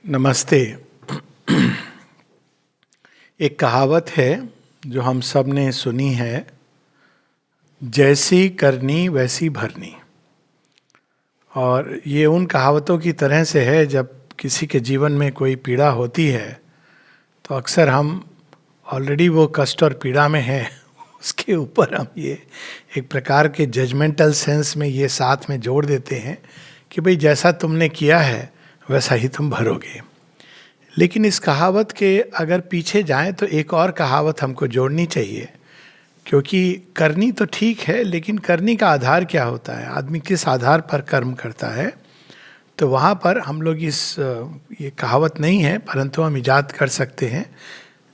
नमस्ते। एक कहावत है जो हम सब ने सुनी है, जैसी करनी वैसी भरनी। और ये उन कहावतों की तरह से है, जब किसी के जीवन में कोई पीड़ा होती है तो अक्सर हम ऑलरेडी वो कष्ट और पीड़ा में हैं, उसके ऊपर हम ये एक प्रकार के जजमेंटल सेंस में ये साथ में जोड़ देते हैं कि भाई जैसा तुमने किया है वैसा ही तुम भरोगे। लेकिन इस कहावत के अगर पीछे जाएं तो एक और कहावत हमको जोड़नी चाहिए, क्योंकि करनी तो ठीक है, लेकिन करने का आधार क्या होता है, आदमी किस आधार पर कर्म करता है। तो वहाँ पर हम लोग ये कहावत नहीं है, परंतु हम इजाद कर सकते हैं,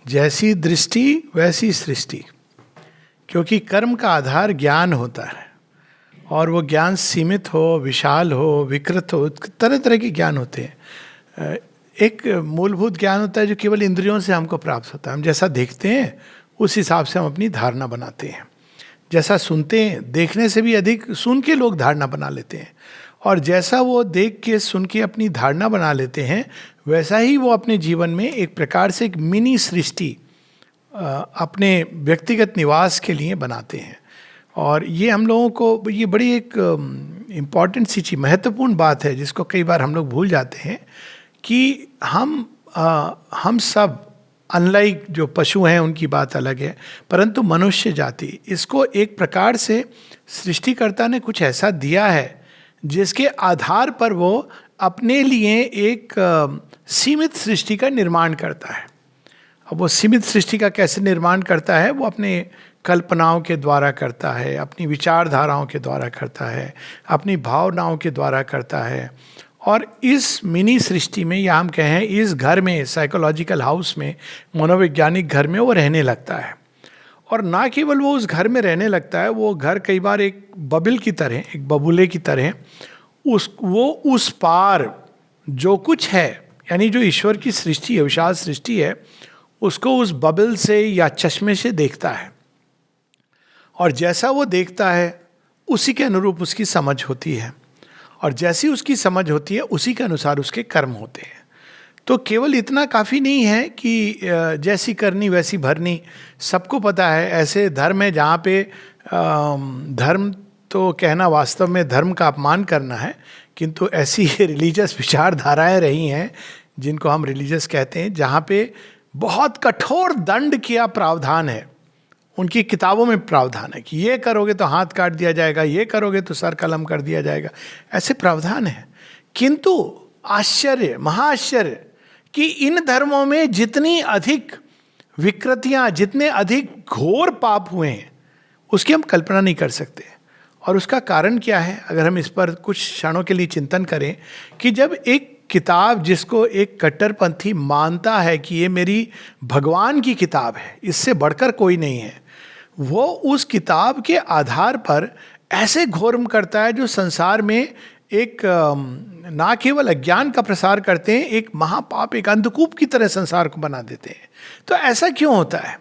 जैसी दृष्टि वैसी सृष्टि। क्योंकि कर्म का आधार ज्ञान होता है, और वो ज्ञान सीमित हो, विशाल हो, विकृत हो, तरह तरह के ज्ञान होते हैं। एक मूलभूत ज्ञान होता है जो केवल इंद्रियों से हमको प्राप्त होता है। हम जैसा देखते हैं उस हिसाब से हम अपनी धारणा बनाते हैं। जैसा सुनते हैं, देखने से भी अधिक सुन के लोग धारणा बना लेते हैं, और जैसा वो देख के सुन के अपनी धारणा बना लेते हैं, वैसा ही वो अपने जीवन में एक प्रकार से एक मिनी सृष्टि अपने व्यक्तिगत निवास के लिए बनाते हैं। और ये हम लोगों को, ये बड़ी एक इम्पॉर्टेंट सी चीज़, महत्वपूर्ण बात है जिसको कई बार हम लोग भूल जाते हैं कि हम सब अनलाइक जो पशु हैं उनकी बात अलग है, परंतु मनुष्य जाति, इसको एक प्रकार से सृष्टिकर्ता ने कुछ ऐसा दिया है जिसके आधार पर वो अपने लिए एक सीमित सृष्टि का निर्माण करता है। अब वो सीमित सृष्टि का कैसे निर्माण करता है, वो अपने कल्पनाओं के द्वारा करता है, अपनी विचारधाराओं के द्वारा करता है, अपनी भावनाओं के द्वारा करता है। और इस मिनी सृष्टि में, या हम कहें इस घर में, साइकोलॉजिकल हाउस में, मनोवैज्ञानिक घर में वो रहने लगता है। और ना केवल वो उस घर में रहने लगता है, वो घर कई बार एक बबल की तरह, एक बबूले की तरह वो उस पार जो कुछ है, यानी जो ईश्वर की सृष्टि है, विशाल सृष्टि है, उसको उस बबल से या चश्मे से देखता है। और जैसा वो देखता है उसी के अनुरूप उसकी समझ होती है, और जैसी उसकी समझ होती है उसी के अनुसार उसके कर्म होते हैं। तो केवल इतना काफ़ी नहीं है कि जैसी करनी वैसी भरनी, सबको पता है ऐसे धर्म है जहाँ पे धर्म तो कहना वास्तव में धर्म का अपमान करना है, किंतु ऐसी रिलीजियस विचारधाराएं रही हैं जिनको हम रिलीजियस कहते हैं, जहाँ पे बहुत कठोर दंड किया प्रावधान है। उनकी किताबों में प्रावधान है कि ये करोगे तो हाथ काट दिया जाएगा, ये करोगे तो सर कलम कर दिया जाएगा, ऐसे प्रावधान है। किंतु आश्चर्य, महाआश्चर्य कि इन धर्मों में जितनी अधिक विकृतियां, जितने अधिक घोर पाप हुए हैं, उसकी हम कल्पना नहीं कर सकते। और उसका कारण क्या है, अगर हम इस पर कुछ क्षणों के लिए चिंतन करें, कि जब एक किताब जिसको एक कट्टरपंथी मानता है कि ये मेरी भगवान की किताब है, इससे बढ़कर कोई नहीं है, वो उस किताब के आधार पर ऐसे घोरम करता है जो संसार में एक ना केवल अज्ञान का प्रसार करते हैं, एक महापाप, एक अंधकूप की तरह संसार को बना देते हैं। तो ऐसा क्यों होता है?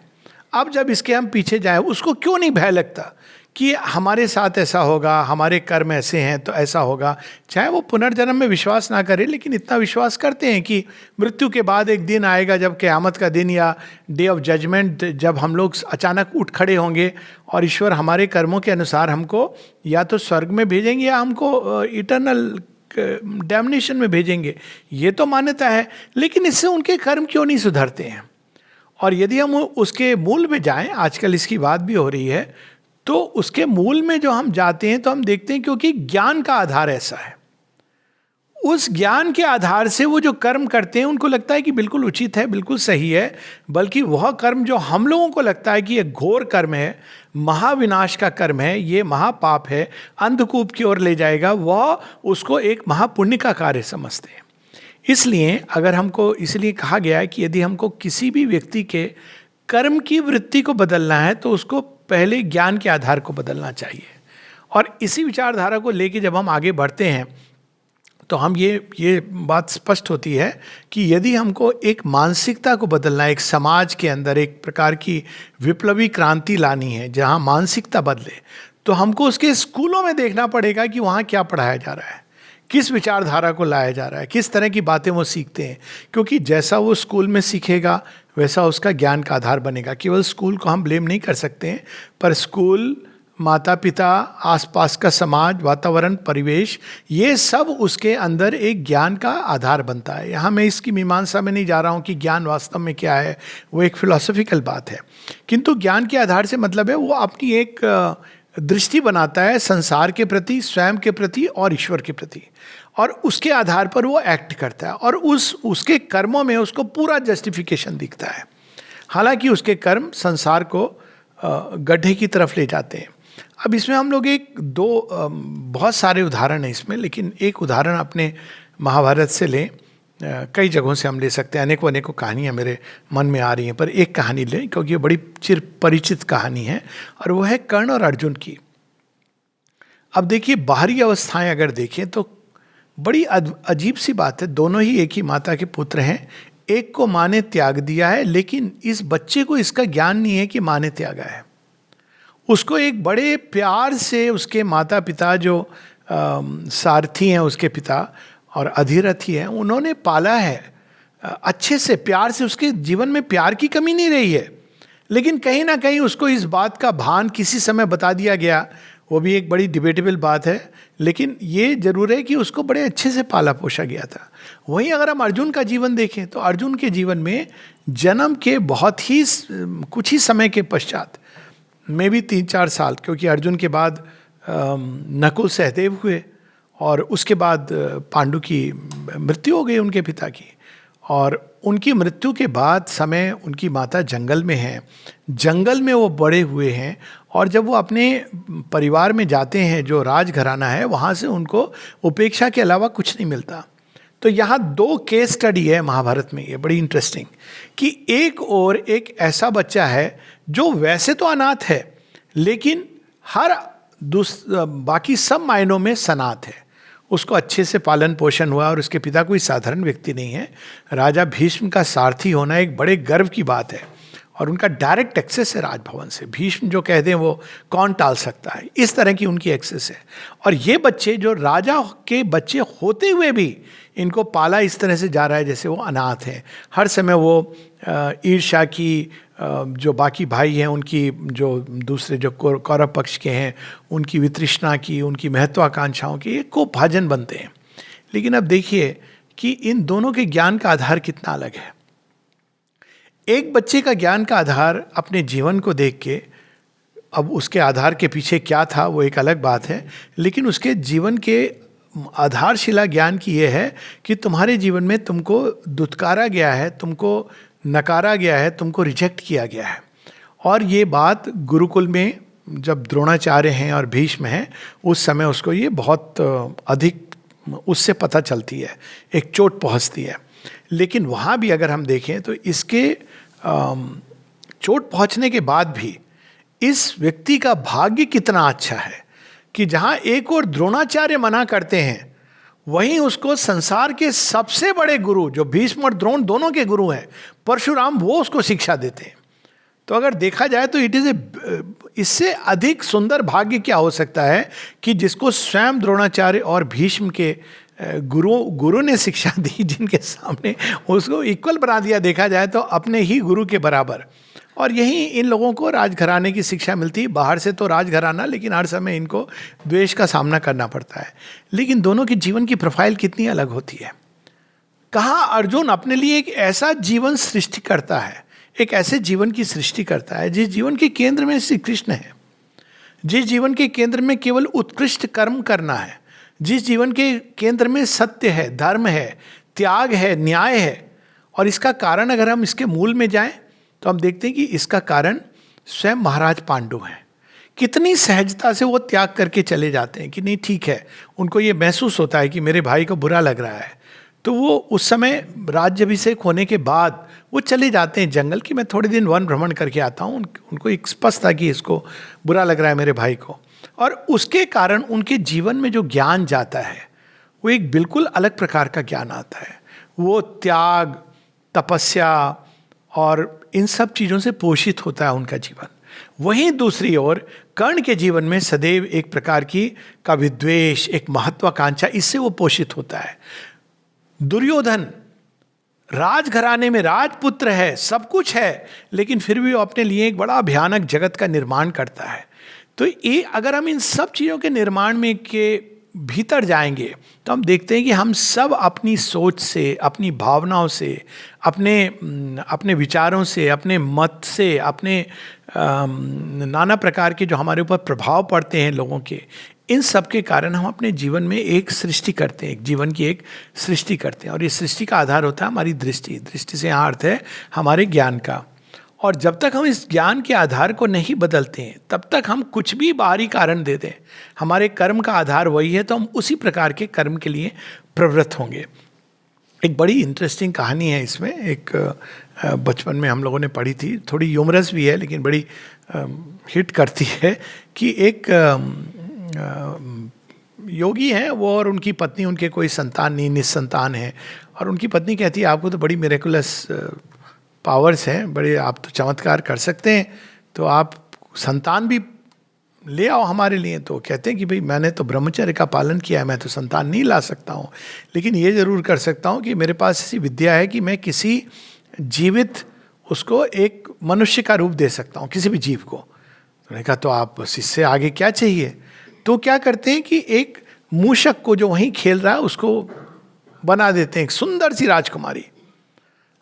अब जब इसके हम पीछे जाएं, उसको क्यों नहीं भय लगता कि हमारे साथ ऐसा होगा, हमारे कर्म ऐसे हैं तो ऐसा होगा। चाहे वो पुनर्जन्म में विश्वास ना करे, लेकिन इतना विश्वास करते हैं कि मृत्यु के बाद एक दिन आएगा जब क़यामत का दिन या डे ऑफ जजमेंट, जब हम लोग अचानक उठ खड़े होंगे और ईश्वर हमारे कर्मों के अनुसार हमको या तो स्वर्ग में भेजेंगे या हमको इटर्नल डैमनेशन में भेजेंगे। ये तो मान्यता है, लेकिन इससे उनके कर्म क्यों नहीं सुधरते हैं? और यदि हम उसके मूल में जाएं, आजकल इसकी बात भी हो रही है, तो उसके मूल में जो हम जाते हैं तो हम देखते हैं क्योंकि ज्ञान का आधार ऐसा है, उस ज्ञान के आधार से वो जो कर्म करते हैं उनको लगता है कि बिल्कुल उचित है, बिल्कुल सही है। बल्कि वह कर्म जो हम लोगों को लगता है कि ये घोर कर्म है, महाविनाश का कर्म है, ये महापाप है, अंधकूप की ओर ले जाएगा, वह उसको एक महापुण्य का कार्य समझते हैं। इसलिए अगर हमको, इसलिए कहा गया है कि यदि हमको किसी भी व्यक्ति के कर्म की वृत्ति को बदलना है तो उसको पहले ज्ञान के आधार को बदलना चाहिए। और इसी विचारधारा को लेके जब हम आगे बढ़ते हैं तो हम ये बात स्पष्ट होती है कि यदि हमको एक मानसिकता को बदलना है, एक समाज के अंदर एक प्रकार की विप्लवी क्रांति लानी है जहाँ मानसिकता बदले, तो हमको उसके स्कूलों में देखना पड़ेगा कि वहाँ क्या पढ़ाया जा रहा है, किस विचारधारा को लाया जा रहा है, किस तरह की बातें वो सीखते हैं, क्योंकि जैसा वो स्कूल में सीखेगा वैसा उसका ज्ञान का आधार बनेगा। केवल स्कूल को हम ब्लेम नहीं कर सकते हैं, पर स्कूल, माता पिता, आसपास का समाज, वातावरण, परिवेश, ये सब उसके अंदर एक ज्ञान का आधार बनता है। यहाँ मैं इसकी मीमांसा में नहीं जा रहा हूँ कि ज्ञान वास्तव में क्या है, वो एक फिलोसॉफिकल बात है, किंतु ज्ञान के आधार से मतलब है वो अपनी एक दृष्टि बनाता है संसार के प्रति, स्वयं के प्रति और ईश्वर के प्रति, और उसके आधार पर वो एक्ट करता है, और उसके कर्मों में उसको पूरा जस्टिफिकेशन दिखता है, हालांकि उसके कर्म संसार को गड्ढे की तरफ ले जाते हैं। अब इसमें हम लोग बहुत सारे उदाहरण हैं इसमें, लेकिन एक उदाहरण अपने महाभारत से लें, कई जगहों से हम ले सकते हैं, अनेकों अनेकों कहानियाँ मेरे मन में आ रही हैं, पर एक कहानी लें क्योंकि ये बड़ी चिर परिचित कहानी है, और वो है कर्ण और अर्जुन की। अब देखिए, बाहरी अवस्थाएं अगर देखें तो बड़ी अजीब सी बात है, दोनों ही एक ही माता के पुत्र हैं, एक को माँ ने त्याग दिया है, लेकिन इस बच्चे को इसका ज्ञान नहीं है कि माँ ने त्यागा है। उसको एक बड़े प्यार से उसके माता पिता, जो सारथी हैं उसके पिता और अधिरथी हैं, उन्होंने पाला है अच्छे से, प्यार से। उसके जीवन में प्यार की कमी नहीं रही है, लेकिन कहीं ना कहीं उसको इस बात का भान किसी समय बता दिया गया, वो भी एक बड़ी डिबेटेबल बात है, लेकिन ये जरूर है कि उसको बड़े अच्छे से पाला पोसा गया था। वहीं अगर हम अर्जुन का जीवन देखें तो अर्जुन के जीवन में जन्म के बहुत ही कुछ ही समय के पश्चात, में भी 3-4 साल, क्योंकि अर्जुन के बाद नकुल सहदेव हुए, और उसके बाद पांडु की मृत्यु हो गई उनके पिता की, और उनकी मृत्यु के बाद समय उनकी माता जंगल में हैं, जंगल में वो बड़े हुए हैं, और जब वो अपने परिवार में जाते हैं जो राजघराना है, वहाँ से उनको उपेक्षा के अलावा कुछ नहीं मिलता। तो यहाँ 2 केस स्टडी है महाभारत में, ये बड़ी इंटरेस्टिंग, कि एक और एक ऐसा बच्चा है जो वैसे तो अनाथ है, लेकिन बाकी सब मायनों में सनाथ है। उसको अच्छे से पालन पोषण हुआ, और उसके पिता कोई साधारण व्यक्ति नहीं है। राजा भीष्म का सारथी होना एक बड़े गर्व की बात है, और उनका डायरेक्ट एक्सेस है राजभवन से। भीष्म जो कह दें वो कौन टाल सकता है, इस तरह की उनकी एक्सेस है। और ये बच्चे जो राजा के बच्चे होते हुए भी इनको पाला इस तरह से जा रहा है जैसे वो अनाथ है। हर समय वो ईर्ष्या की, जो बाकी भाई हैं उनकी, जो दूसरे जो कौरव पक्ष के हैं उनकी वितृष्णा की, उनकी महत्वाकांक्षाओं की एक को भाजन बनते हैं। लेकिन अब देखिए कि इन दोनों के ज्ञान का आधार कितना अलग है। एक बच्चे का ज्ञान का आधार अपने जीवन को देख के, अब उसके आधार के पीछे क्या था वो एक अलग बात है, लेकिन उसके जीवन के आधारशिला ज्ञान की ये है कि तुम्हारे जीवन में तुमको दुत्कारा गया है, तुमको नकारा गया है, तुमको रिजेक्ट किया गया है। और ये बात गुरुकुल में जब द्रोणाचार्य हैं और भीष्म हैं, उस समय उसको ये बहुत अधिक उससे पता चलती है, एक चोट पहुंचती है। लेकिन वहाँ भी अगर हम देखें तो इसके चोट पहुंचने के बाद भी इस व्यक्ति का भाग्य कितना अच्छा है कि जहाँ एक और द्रोणाचार्य मना करते हैं, वहीं उसको संसार के सबसे बड़े गुरु, जो भीष्म और द्रोण दोनों के गुरु हैं, परशुराम, वो उसको शिक्षा देते हैं। तो अगर देखा जाए तो इससे अधिक सुंदर भाग्य क्या हो सकता है कि जिसको स्वयं द्रोणाचार्य और भीष्म के गुरु ने शिक्षा दी, जिनके सामने उसको इक्वल बना दिया, देखा जाए तो अपने ही गुरु के बराबर। और यही इन लोगों को राजघराने की शिक्षा मिलती है। बाहर से तो राजघराना, लेकिन हर समय इनको द्वेष का सामना करना पड़ता है। लेकिन दोनों की जीवन की प्रोफाइल कितनी अलग होती है। कहाँ अर्जुन अपने लिए एक ऐसा जीवन सृष्टि करता है, एक ऐसे जीवन की सृष्टि करता है जिस जीवन के केंद्र में श्री कृष्ण है, जिस जीवन के केंद्र में केवल उत्कृष्ट कर्म करना है, जिस जीवन के केंद्र में सत्य है, धर्म है, त्याग है, न्याय है। और इसका कारण अगर हम इसके मूल में जाएं तो हम देखते हैं कि इसका कारण स्वयं महाराज पांडु हैं। कितनी सहजता से वो त्याग करके चले जाते हैं कि नहीं ठीक है, उनको ये महसूस होता है कि मेरे भाई को बुरा लग रहा है, तो वो उस समय राज्याभिषेक होने के बाद वो चले जाते हैं जंगल कि मैं थोड़े दिन वन भ्रमण करके आता हूँ। उनको एक स्पष्ट था कि इसको बुरा लग रहा है मेरे भाई को, और उसके कारण उनके जीवन में जो ज्ञान जाता है वो एक बिल्कुल अलग प्रकार का ज्ञान आता है। वो त्याग, तपस्या और इन सब चीज़ों से पोषित होता है उनका जीवन। वहीं दूसरी ओर कर्ण के जीवन में सदैव एक प्रकार की का विद्वेष, एक महत्वाकांक्षा, इससे वो पोषित होता है। दुर्योधन राजघराने में राजपुत्र है, सब कुछ है, लेकिन फिर भी वो अपने लिए एक बड़ा भयानक जगत का निर्माण करता है। तो ये अगर हम इन सब चीज़ों के निर्माण में के भीतर जाएंगे तो हम देखते हैं कि हम सब अपनी सोच से, अपनी भावनाओं से, अपने विचारों से, अपने मत से, अपने नाना प्रकार के जो हमारे ऊपर प्रभाव पड़ते हैं लोगों के, इन सब के कारण हम अपने जीवन में एक सृष्टि करते हैं, एक जीवन की एक सृष्टि करते हैं। और इस सृष्टि का आधार होता है हमारी दृष्टि। दृष्टि से यहाँ अर्थ है हमारे ज्ञान का। और जब तक हम इस ज्ञान के आधार को नहीं बदलते हैं तब तक हम कुछ भी बाहरी कारण दे दें, हमारे कर्म का आधार वही है, तो हम उसी प्रकार के कर्म के लिए प्रवृत्त होंगे। एक बड़ी इंटरेस्टिंग कहानी है इसमें, एक बचपन में हम लोगों ने पढ़ी थी, थोड़ी ह्यूमरस भी है लेकिन बड़ी हिट करती है, कि एक योगी हैं वो और उनकी पत्नी, उनके कोई संतान नहीं, निस्संतान है। और उनकी पत्नी कहती है आपको तो बड़ी मिरेकुलस पावर्स हैं, बड़े आप तो चमत्कार कर सकते हैं, तो आप संतान भी ले आओ हमारे लिए। तो कहते हैं कि भाई मैंने तो ब्रह्मचर्य का पालन किया है, मैं तो संतान नहीं ला सकता हूँ, लेकिन ये ज़रूर कर सकता हूँ कि मेरे पास ऐसी विद्या है कि मैं किसी जीवित उसको एक मनुष्य का रूप दे सकता हूँ, किसी भी जीव को। उन्होंने कहा तो आप इससे आगे क्या चाहिए? तो क्या करते हैं कि एक मूषक को जो वहीं खेल रहा है उसको बना देते हैं एक सुंदर सी राजकुमारी।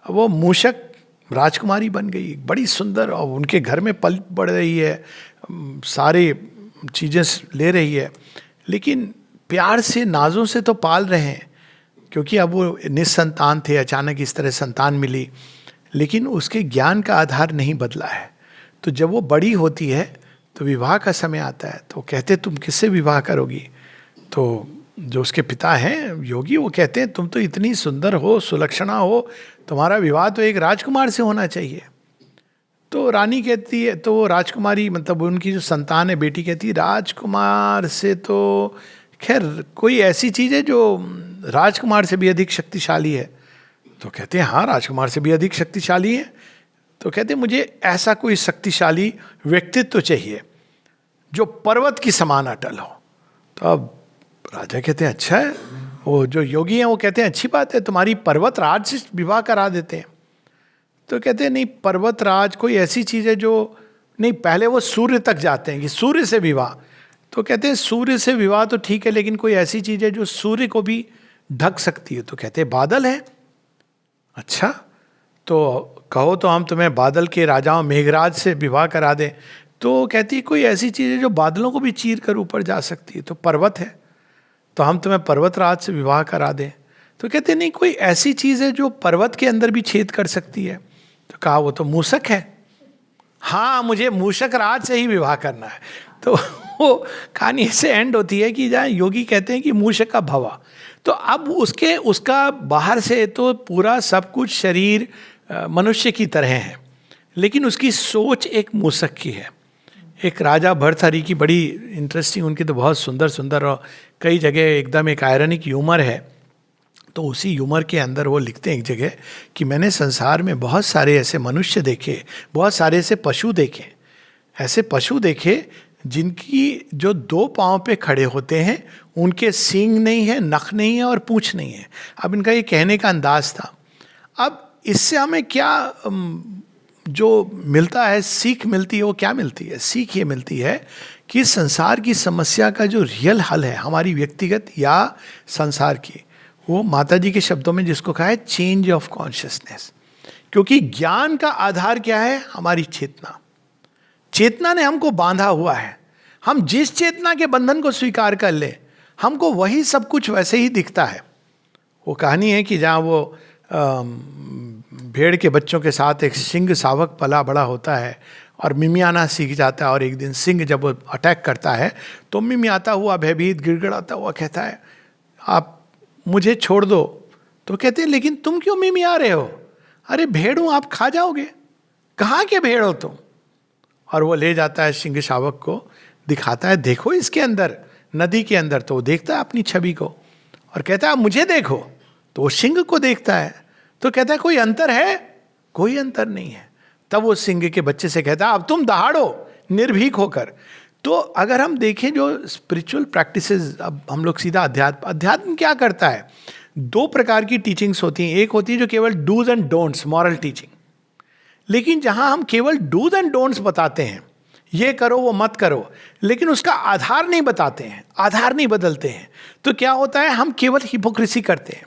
अब वो मूषक राजकुमारी बन गई, बड़ी सुंदर, और उनके घर में पल बढ़ रही है, सारे चीज़ें ले रही है, लेकिन प्यार से नाजों से तो पाल रहे हैं, क्योंकि अब वो निस्संतान थे, अचानक इस तरह संतान मिली, लेकिन उसके ज्ञान का आधार नहीं बदला है। तो जब वो बड़ी होती है तो विवाह का समय आता है, तो कहते तुम किससे विवाह करोगी? तो जो उसके पिता हैं योगी, वो कहते हैं तुम तो इतनी सुंदर हो, सुलक्षणा हो, तुम्हारा विवाह तो एक राजकुमार से होना चाहिए। तो रानी कहती है, तो राजकुमारी मतलब उनकी जो संतान है बेटी कहती है राजकुमार से तो खैर कोई ऐसी चीज़ है जो राजकुमार से भी अधिक शक्तिशाली है। तो कहते हैं हाँ राजकुमार से भी अधिक शक्तिशाली है। तो कहते हैं मुझे ऐसा कोई शक्तिशाली व्यक्तित्व चाहिए जो पर्वत की समान अटल हो। तो अब राजा कहते हैं अच्छा है, वो जो योगी हैं वो कहते हैं अच्छी बात है, तुम्हारी पर्वत राज से विवाह करा देते हैं। तो कहते हैं नहीं, पर्वत राज कोई ऐसी चीज़ है जो नहीं, पहले वो सूर्य तक जाते हैं कि सूर्य से विवाह। तो कहते हैं सूर्य से विवाह तो ठीक है, लेकिन कोई ऐसी चीज़ है जो सूर्य को भी ढक सकती है। तो कहते हैं बादल है। अच्छा, तो कहो तो हम तुम्हें बादल के राजाओं मेघराज से विवाह करा दें। तो कहती है कोई ऐसी चीज़ है जो बादलों को भी चीर कर ऊपर जा सकती है। तो पर्वत है, तो हम तुम्हें पर्वतराज से विवाह करा दें। तो कहते नहीं, कोई ऐसी चीज़ है जो पर्वत के अंदर भी छेद कर सकती है। तो कहा वो तो मूषक है। हाँ, मुझे मूषक राज से ही विवाह करना है। तो वो कहानी ऐसे एंड होती है कि जहाँ योगी कहते हैं कि मूषक का भवा। तो अब उसका बाहर से तो पूरा सब कुछ शरीर मनुष्य की तरह है, लेकिन उसकी सोच एक मूषक की है। एक राजा भर्तहरि की बड़ी इंटरेस्टिंग, उनकी तो बहुत सुंदर सुंदर और कई जगह एकदम एक आयरनिक ह्यूमर है। तो उसी ह्यूमर के अंदर वो लिखते हैं एक जगह कि मैंने संसार में बहुत सारे ऐसे मनुष्य देखे, बहुत सारे ऐसे पशु देखे, ऐसे पशु देखे जिनकी जो दो पाँव पे खड़े होते हैं, उनके सींग नहीं है, नख नहीं है और पूँछ नहीं है। अब इनका ये कहने का अंदाज था। अब इससे हमें क्या जो मिलता है, सीख मिलती है, वो क्या मिलती है? सीख ये मिलती है कि संसार की समस्या का जो रियल हल है, हमारी व्यक्तिगत या संसार की, वो माता जी के शब्दों में जिसको कहा है चेंज ऑफ कॉन्शियसनेस। क्योंकि ज्ञान का आधार क्या है? हमारी चेतना। चेतना ने हमको बांधा हुआ है। हम जिस चेतना के बंधन को स्वीकार कर ले, हमको वही सब कुछ वैसे ही दिखता है। वो कहानी है कि जहाँ वो भेड़ के बच्चों के साथ एक सिंह शावक पला बड़ा होता है और मिमियाना सीख जाता है, और एक दिन सिंह जब वो अटैक करता है तो मिमियाता हुआ भयभीत गिड़गिड़ाता हुआ कहता है आप मुझे छोड़ दो। तो कहते हैं लेकिन तुम क्यों मिमिया रहे हो? अरे भेड़ हूँ, आप खा जाओगे। कहाँ के भेड़ हो तुम? और वो ले जाता है सिंह शावक को, दिखाता है देखो इसके अंदर, नदी के अंदर। तो वो देखता है अपनी छवि को और कहता है मुझे देखो। तो वो सिंह को देखता है तो कहता है कोई अंतर है? कोई अंतर नहीं है। तब वो सिंह के बच्चे से कहता है अब तुम दहाड़ो निर्भीक होकर। तो अगर हम देखें जो स्पिरिचुअल प्रैक्टिसेस, अब हम लोग सीधा अध्यात्म क्या करता है, दो प्रकार की टीचिंग्स होती हैं. एक होती है जो केवल dos and don'ts, moral teaching. लेकिन जहां हम केवल डूज एंड डोंट्स बताते हैं, ये करो वो मत करो, लेकिन उसका आधार नहीं बताते हैं, आधार नहीं बदलते हैं, तो क्या होता है, हम केवल हिपोक्रेसी करते हैं.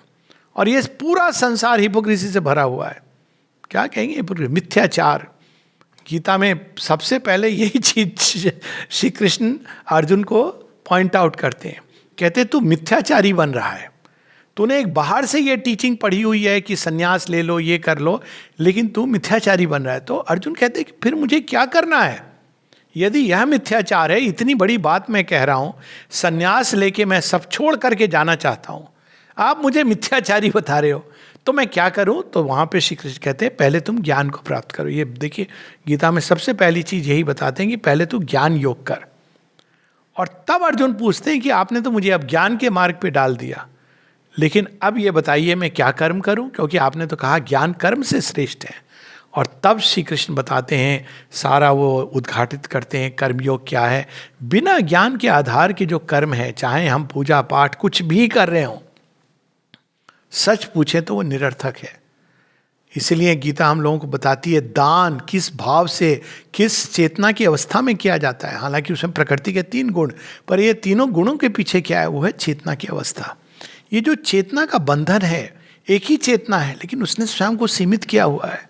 और ये पूरा संसार हिपोक्रेसी से भरा हुआ है. क्या कहेंगे हिपोक्रेसी? मिथ्याचार. गीता में सबसे पहले यही चीज श्री कृष्ण अर्जुन को पॉइंट आउट करते हैं. कहते तू मिथ्याचारी बन रहा है, तूने एक बाहर से ये टीचिंग पढ़ी हुई है कि सन्यास ले लो, ये कर लो, लेकिन तू मिथ्याचारी बन रहा है. तो अर्जुन कहते हैं कि फिर मुझे क्या करना है? यदि यह मिथ्याचार है, इतनी बड़ी बात मैं कह रहा हूं, सन्यास लेके मैं सब छोड़ करके जाना चाहता हूं, आप मुझे मिथ्याचारी बता रहे हो, तो मैं क्या करूं? तो वहां पे श्री कृष्ण कहते हैं पहले तुम ज्ञान को प्राप्त करो. ये देखिए गीता में सबसे पहली चीज यही बताते हैं कि पहले तू ज्ञान योग कर. और तब अर्जुन पूछते हैं कि आपने तो मुझे अब ज्ञान के मार्ग पे डाल दिया, लेकिन अब ये बताइए मैं क्या कर्म करूं, क्योंकि आपने तो कहा ज्ञान कर्म से श्रेष्ठ है. और तब श्री कृष्ण बताते हैं, सारा वो उद्घाटित करते हैं कर्मयोग क्या है. बिना ज्ञान के आधार के जो कर्म है, चाहे हम पूजा पाठ कुछ भी कर रहे हों, सच पूछे तो वो निरर्थक है. इसीलिए गीता हम लोगों को बताती है दान किस भाव से, किस चेतना की अवस्था में किया जाता है. हालांकि उसमें प्रकृति के 3 गुण, पर ये तीनों गुणों के पीछे क्या है, वो है चेतना की अवस्था. ये जो चेतना का बंधन है, एक ही चेतना है लेकिन उसने स्वयं को सीमित किया हुआ है.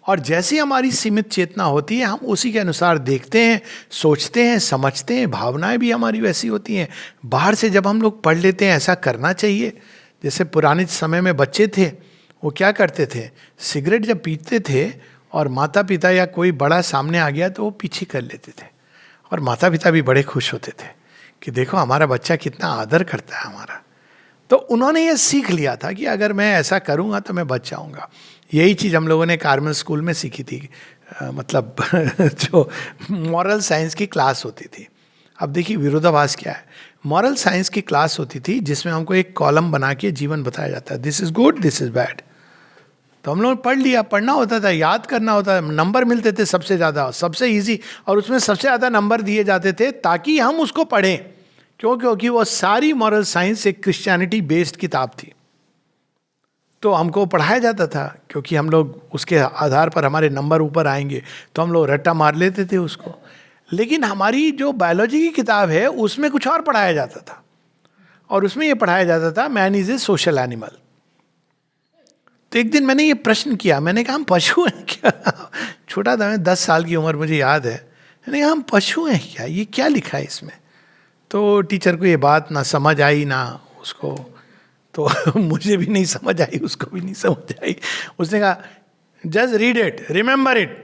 और जैसी हमारी सीमित चेतना होती है, हम उसी के अनुसार देखते हैं, सोचते हैं, समझते हैं, भावनाएं भी हमारी वैसी होती हैं. बाहर से जब हम लोग पढ़ लेते हैं ऐसा करना चाहिए, जैसे पुराने समय में बच्चे थे, वो क्या करते थे, सिगरेट जब पीते थे और माता पिता या कोई बड़ा सामने आ गया तो वो पीछे कर लेते थे. और माता पिता भी बड़े खुश होते थे कि देखो हमारा बच्चा कितना आदर करता है हमारा. तो उन्होंने ये सीख लिया था कि अगर मैं ऐसा करूँगा तो मैं बच जाऊँगा. यही चीज़ हम लोगों ने कार्मल स्कूल में सीखी थी. मतलब जो मॉरल साइंस की क्लास होती थी. अब देखिए विरोधाभास क्या है. मॉरल साइंस की क्लास होती थी जिसमें हमको एक कॉलम बना के जीवन बताया जाता है, this is good, this is bad. तो हम लोग पढ़ लिया, पढ़ना होता था, याद करना होता था, नंबर मिलते थे सबसे ज़्यादा, सबसे ईजी, और उसमें सबसे ज़्यादा नंबर दिए जाते थे ताकि हम उसको पढ़ें. क्यों? क्योंकि वो सारी मॉरल साइंस एक क्रिश्चियनिटी बेस्ड किताब थी. तो हमको पढ़ाया जाता था, क्योंकि हम लोग उसके आधार पर हमारे नंबर ऊपर आएंगे, तो हम लोग रट्टा मार लेते थे उसको. लेकिन हमारी जो बायोलॉजी की किताब है उसमें कुछ और पढ़ाया जाता था, और उसमें ये पढ़ाया जाता था man is a social animal. तो एक दिन मैंने ये प्रश्न किया, मैंने कहा हम पशु हैं क्या? छोटा था मैं, 10 साल की उम्र, मुझे याद है. मैंने कहा हम पशु हैं क्या, ये क्या लिखा है इसमें? तो टीचर को ये बात ना समझ आई ना उसको, तो मुझे भी नहीं समझ आई, उसको भी नहीं समझ आई. उसने कहा just read it, remember it.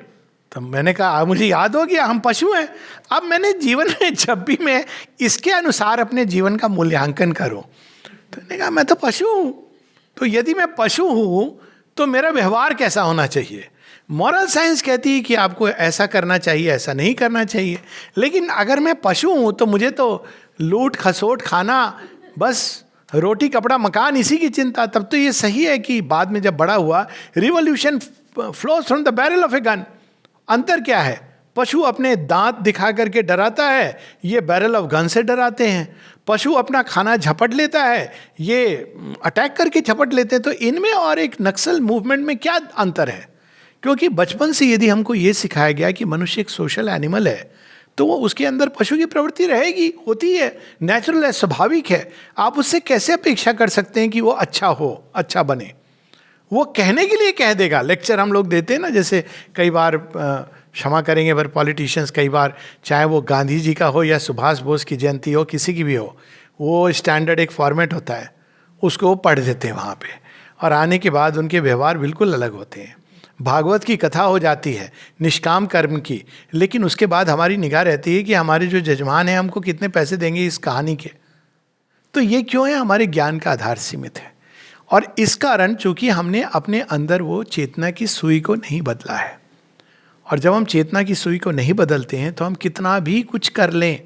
तो मैंने कहा मुझे याद हो गया, हम पशु हैं. अब मैंने जीवन में जब भी मैं इसके अनुसार अपने जीवन का मूल्यांकन करूं, तो मैंने कहा मैं तो पशु हूं. तो यदि मैं पशु हूं तो मेरा व्यवहार कैसा होना चाहिए? मॉरल साइंस कहती है कि आपको ऐसा करना चाहिए, ऐसा नहीं करना चाहिए. लेकिन अगर मैं पशु हूं तो मुझे तो लूट खसोट खाना, बस रोटी कपड़ा मकान, इसी की चिंता. तब तो ये सही है कि बाद में जब बड़ा हुआ, revolution flows from the barrel of a gun. अंतर क्या है? पशु अपने दांत दिखा करके डराता है, ये बैरल ऑफ गन से डराते हैं. पशु अपना खाना झपट लेता है, ये अटैक करके झपट लेते हैं. तो इनमें और एक नक्सल मूवमेंट में क्या अंतर है? क्योंकि बचपन से यदि हमको ये सिखाया गया कि मनुष्य एक सोशल एनिमल है, तो वो उसके अंदर पशु की प्रवृत्ति रहेगी, होती है, नेचुरल है, स्वाभाविक है. आप उससे कैसे अपेक्षा कर सकते हैं कि वो अच्छा हो, अच्छा बने? वो कहने के लिए कह देगा. लेक्चर हम लोग देते हैं ना, जैसे कई बार क्षमा करेंगे पर पॉलिटिशियंस कई बार, चाहे वो गांधी जी का हो या सुभाष बोस की जयंती हो, किसी की भी हो, वो स्टैंडर्ड एक फॉर्मेट होता है, उसको वो पढ़ देते हैं वहाँ पे, और आने के बाद उनके व्यवहार बिल्कुल अलग होते हैं. भागवत की कथा हो जाती है निष्काम कर्म की, लेकिन उसके बाद हमारी निगाह रहती है कि हमारे जो जजमान हैं हमको कितने पैसे देंगे इस कहानी के. तो ये क्यों है? हमारे ज्ञान का आधार सीमित है. और इस कारण चूंकि हमने अपने अंदर वो चेतना की सुई को नहीं बदला है. और जब हम चेतना की सुई को नहीं बदलते हैं तो हम कितना भी कुछ कर लें,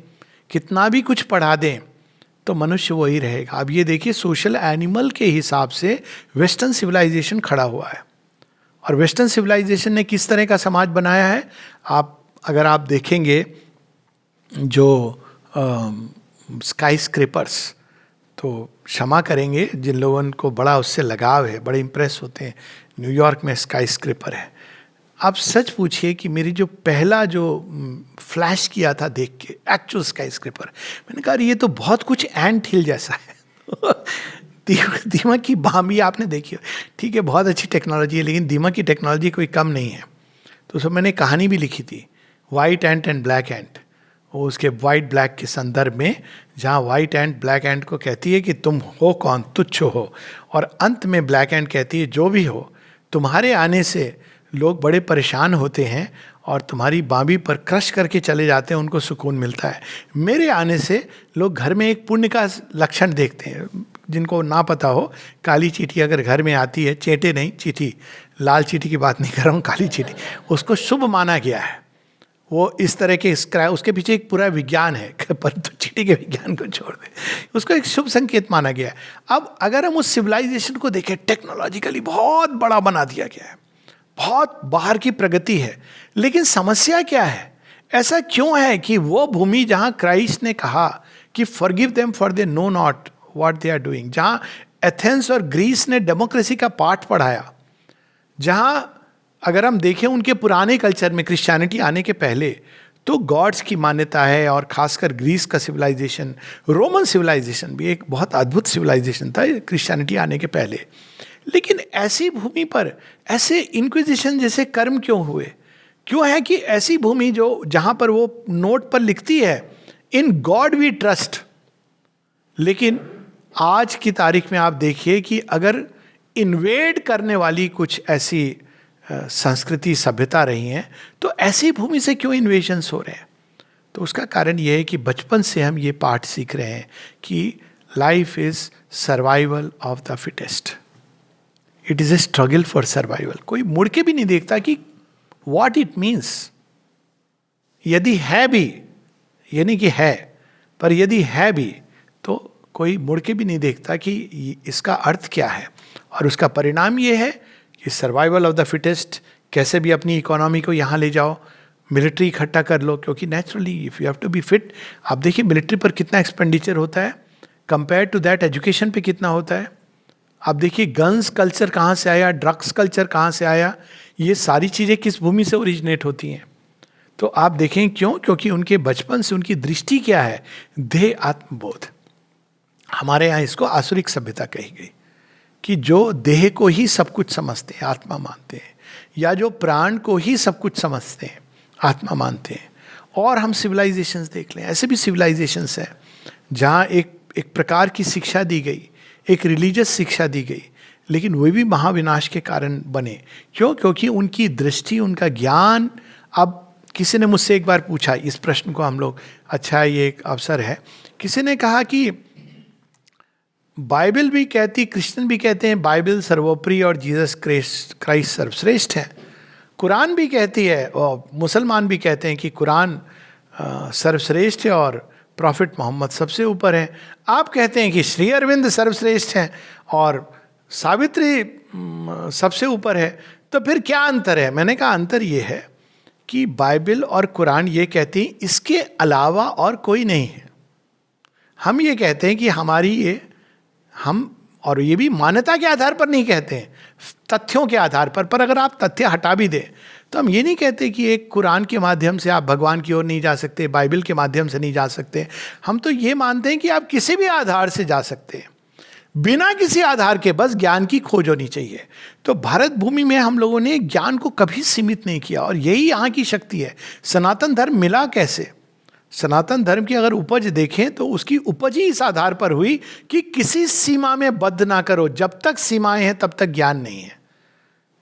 कितना भी कुछ पढ़ा दें, तो मनुष्य वही रहेगा. अब ये देखिए, सोशल एनिमल के हिसाब से वेस्टर्न सिविलाइजेशन खड़ा हुआ है. और वेस्टर्न सिविलाइजेशन ने किस तरह का समाज बनाया है, अगर आप देखेंगे जो स्काई स्क्रेपर्स, तो क्षमा करेंगे जिन लोगों को बड़ा उससे लगाव है, बड़े इंप्रेस होते हैं, न्यूयॉर्क में स्काई स्क्रेपर है। आप सच पूछिए कि मेरी जो पहला जो फ्लैश किया था देख के एक्चुअल स्काई स्क्रेपर, मैंने कहा ये तो बहुत कुछ एंट हिल जैसा है। दीमक की बामी आपने देखी हो, ठीक है बहुत अच्छी टेक्नोलॉजी है, लेकिन दीमक की टेक्नोलॉजी कोई कम नहीं है। तो उसमें मैंने कहानी भी लिखी थी, वाइट एंट एंड ब्लैक एंट। वो उसके वाइट ब्लैक के संदर्भ में, जहाँ वाइट एंट ब्लैक एंट को कहती है कि तुम हो कौन, तुच्छ हो, और अंत में ब्लैक एंट कहती है जो भी हो, तुम्हारे आने से लोग बड़े परेशान होते हैं और तुम्हारी बाबी पर क्रश करके चले जाते हैं, उनको सुकून मिलता है। मेरे आने से लोग घर में एक पुण्य का लक्षण देखते हैं। जिनको ना पता हो, काली चींटी अगर घर में आती है, चेटे नहीं चींटी, लाल चींटी की बात नहीं कर रहा हूँ, काली चींटी, उसको शुभ माना गया है। वो इस तरह के उसके पीछे एक पूरा विज्ञान है, परंतु चींटी के विज्ञान को छोड़ दे, उसको एक शुभ संकेत माना गया है। अब अगर हम उस सिविलाइजेशन को देखें, टेक्नोलॉजिकली बहुत बड़ा बना दिया गया है, बहुत बाहर की प्रगति है, लेकिन समस्या क्या है? ऐसा क्यों है कि वो भूमि जहां क्राइस्ट ने कहा कि forgive them for they know not what they are doing, जहां एथेंस और ग्रीस ने डेमोक्रेसी का पाठ पढ़ाया, जहां अगर हम देखें उनके पुराने कल्चर में क्रिश्चियनिटी आने के पहले तो गॉड्स की मान्यता है, और खासकर ग्रीस का सिविलाइजेशन, रोमन सिविलाइजेशन भी एक बहुत अद्भुत सिविलाइजेशन था क्रिश्चियनिटी आने के पहले। लेकिन ऐसी भूमि पर ऐसे इंक्विजिशन जैसे कर्म क्यों हुए? क्यों है कि ऐसी भूमि जो जहां पर वो नोट पर लिखती है इन गॉड वी ट्रस्ट, लेकिन आज की तारीख में आप देखिए कि अगर इन्वेड करने वाली कुछ ऐसी संस्कृति सभ्यता रही हैं, तो ऐसी भूमि से क्यों इन्वेजन्स हो रहे हैं? तो उसका कारण यह है कि बचपन से हम ये पाठ सीख रहे हैं कि life is survival of the fittest, it is a struggle for survival. कोई मुड़ के भी नहीं देखता कि व्हाट इट मीन्स। यदि है भी, ये नहीं कि है, पर यदि है भी तो कोई मुड़ के भी नहीं देखता कि इसका अर्थ क्या है। और उसका परिणाम ये है कि सर्वाइवल ऑफ द फिटेस्ट, कैसे भी अपनी इकोनॉमी को यहाँ ले जाओ, मिलिट्री इकट्ठा कर लो, क्योंकि naturally if you have to be fit, आप देखिए मिलिट्री पर कितना एक्सपेंडिचर होता है, कंपेयर टू दैट एजुकेशन पे कितना होता है। आप देखिए गन्स कल्चर कहाँ से आया, ड्रग्स कल्चर कहाँ से आया, ये सारी चीज़ें किस भूमि से ओरिजिनेट होती हैं। तो आप देखें क्यों, क्योंकि उनके बचपन से उनकी दृष्टि क्या है, देह आत्मबोध। हमारे यहाँ इसको आसुरिक सभ्यता कही गई कि जो देह को ही सब कुछ समझते हैं, आत्मा मानते हैं, या जो प्राण को ही सब कुछ समझते हैं, आत्मा मानते हैं। और हम सिविलाइजेशंस देख लें, ऐसे भी सिविलाइजेशंस हैं जहाँ एक प्रकार की शिक्षा दी गई, एक रिलीजियस शिक्षा दी गई, लेकिन वे भी महाविनाश के कारण बने। क्यों? क्योंकि उनकी दृष्टि, उनका ज्ञान। अब किसी ने मुझसे एक बार पूछा इस प्रश्न को, हम लोग, अच्छा ये एक अवसर है, किसी ने कहा कि बाइबल भी कहती, क्रिश्चियन भी कहते हैं बाइबल सर्वोपरि और जीसस क्राइस्ट सर्वश्रेष्ठ है, कुरान भी कहती है और मुसलमान भी कहते हैं कि कुरान सर्वश्रेष्ठ है और प्रॉफिट मोहम्मद सबसे ऊपर है। आप कहते हैं कि श्री अरविंद सर्वश्रेष्ठ हैं और सावित्री सबसे ऊपर है, तो फिर क्या अंतर है? मैंने कहा अंतर ये है कि बाइबल और कुरान ये कहती हैं इसके अलावा और कोई नहीं है। हम ये कहते हैं कि हमारी ये, हम, और ये भी मान्यता के आधार पर नहीं कहते हैं, तथ्यों के आधार पर अगर आप तथ्य हटा भी दें तो हम ये नहीं कहते कि एक कुरान के माध्यम से आप भगवान की ओर नहीं जा सकते, बाइबल के माध्यम से नहीं जा सकते। हम तो ये मानते हैं कि आप किसी भी आधार से जा सकते हैं, बिना किसी आधार के, बस ज्ञान की खोज होनी चाहिए। तो भारत भूमि में हम लोगों ने ज्ञान को कभी सीमित नहीं किया, और यही यहाँ की शक्ति है। सनातन धर्म मिला कैसे? सनातन धर्म की अगर उपज देखें तो उसकी उपज ही इस आधार पर हुई कि किसी सीमा में बद्ध ना करो, जब तक सीमाएं हैं तब तक ज्ञान नहीं है।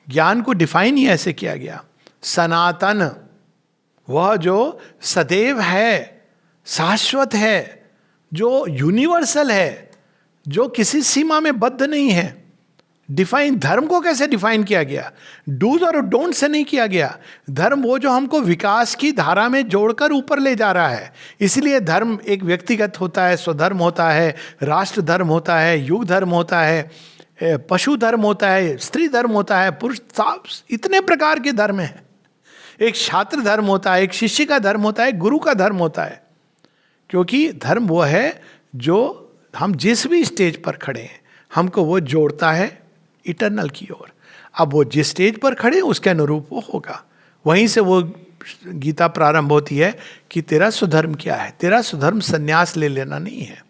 ज्ञान को डिफाइन ही ऐसे किया गया, सनातन, वह जो सदैव है, शाश्वत है, जो यूनिवर्सल है, जो किसी सीमा में बद्ध नहीं है। डिफाइन, धर्म को कैसे डिफाइन किया गया? डूज और डोंट से नहीं किया गया। धर्म वो जो हमको विकास की धारा में जोड़कर ऊपर ले जा रहा है। इसलिए धर्म एक व्यक्तिगत होता है, स्वधर्म होता है, राष्ट्र धर्म होता है, युग धर्म होता है, पशु धर्म होता है, स्त्री धर्म होता है, पुरुष, इतने प्रकार के धर्म हैं। एक छात्र धर्म होता है, एक शिष्य का धर्म होता है, गुरु का धर्म होता है। क्योंकि धर्म वो है जो हम जिस भी स्टेज पर खड़े हैं हमको वो जोड़ता है इटर्नल की ओर। अब वो जिस स्टेज पर खड़े उसके अनुरूप वो होगा। वहीं से वो गीता प्रारंभ होती है कि तेरा स्वधर्म क्या है। तेरा स्वधर्म संन्यास ले लेना नहीं है।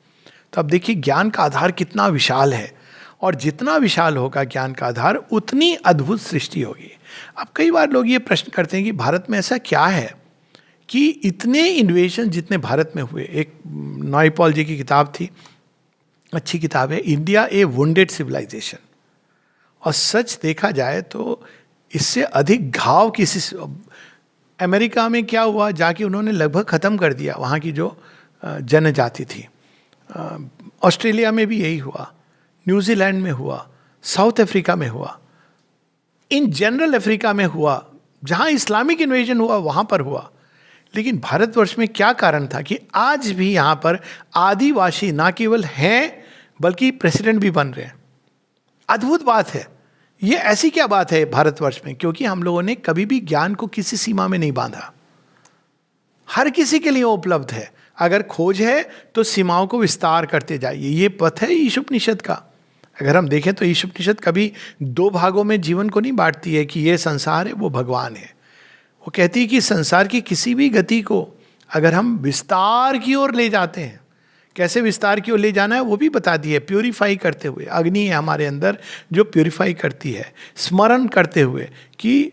तो अब देखिए ज्ञान का आधार कितना विशाल है, और जितना विशाल होगा ज्ञान का आधार उतनी अद्भुत सृष्टि होगी। अब कई बार लोग ये प्रश्न करते हैं कि भारत में ऐसा क्या है कि इतने इन्वेशन जितने भारत में हुए। एक नॉयपॉल जी की किताब थी, अच्छी किताब है, इंडिया ए वुंडेड सिविलाइजेशन। और सच देखा जाए तो इससे अधिक घाव किसी अमेरिका में क्या हुआ, जाके उन्होंने लगभग ख़त्म कर दिया वहाँ की जो जनजाति थी। ऑस्ट्रेलिया में भी यही हुआ, न्यूजीलैंड में हुआ, साउथ अफ्रीका में हुआ, इन जनरल अफ्रीका में हुआ, जहाँ इस्लामिक इन्वेजन हुआ वहाँ पर हुआ। लेकिन भारतवर्ष में क्या कारण था कि आज भी यहाँ पर आदिवासी ना केवल हैं बल्कि प्रेसिडेंट भी बन रहे हैं। अद्भुत बात है ये। ऐसी क्या बात है भारतवर्ष में? क्योंकि हम लोगों ने कभी भी ज्ञान को किसी सीमा में नहीं बांधा। हर किसी के लिए वो उपलब्ध है। अगर खोज है तो सीमाओं को विस्तार करते जाइए। ये पथ है ईशुपनिषद का। अगर हम देखें तो ईशुपनिषद कभी दो भागों में जीवन को नहीं बांटती है कि ये संसार है वो भगवान है। वो कहती है कि संसार की किसी भी गति को अगर हम विस्तार की ओर ले जाते हैं, कैसे विस्तार की ओर ले जाना है वो भी बता दी है। प्योरीफाई करते हुए, अग्नि है हमारे अंदर जो प्योरीफाई करती है, स्मरण करते हुए कि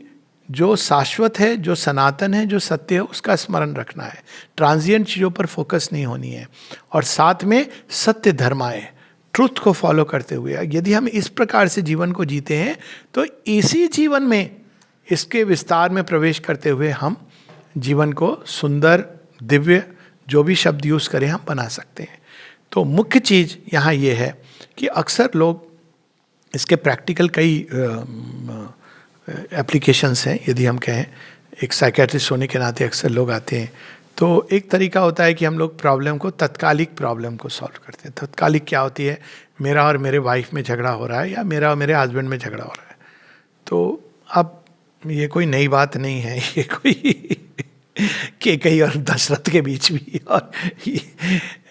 जो शाश्वत है, जो सनातन है, जो सत्य है, उसका स्मरण रखना है। ट्रांजिएंट चीज़ों पर फोकस नहीं होनी है। और साथ में सत्य धर्माए, ट्रुथ को फॉलो करते हुए यदि हम इस प्रकार से जीवन को जीते हैं तो इसी जीवन में इसके विस्तार में प्रवेश करते हुए हम जीवन को सुंदर, दिव्य, जो भी शब्द यूज़ करें हम बना सकते हैं। तो मुख्य चीज़ यहाँ ये है कि अक्सर लोग इसके प्रैक्टिकल कई एप्लीकेशंस हैं। यदि हम कहें, एक साइकेट्रिस्ट होने के नाते अक्सर लोग आते हैं, तो एक तरीका होता है कि हम लोग प्रॉब्लम को, तत्कालिक प्रॉब्लम को सॉल्व करते हैं। तत्कालिक क्या होती है? मेरा और मेरे वाइफ में झगड़ा हो रहा है या मेरा और मेरे हस्बैंड में झगड़ा हो रहा है। तो अब ये कोई नई बात नहीं है, ये कोई केकई और दशरथ के बीच भी, और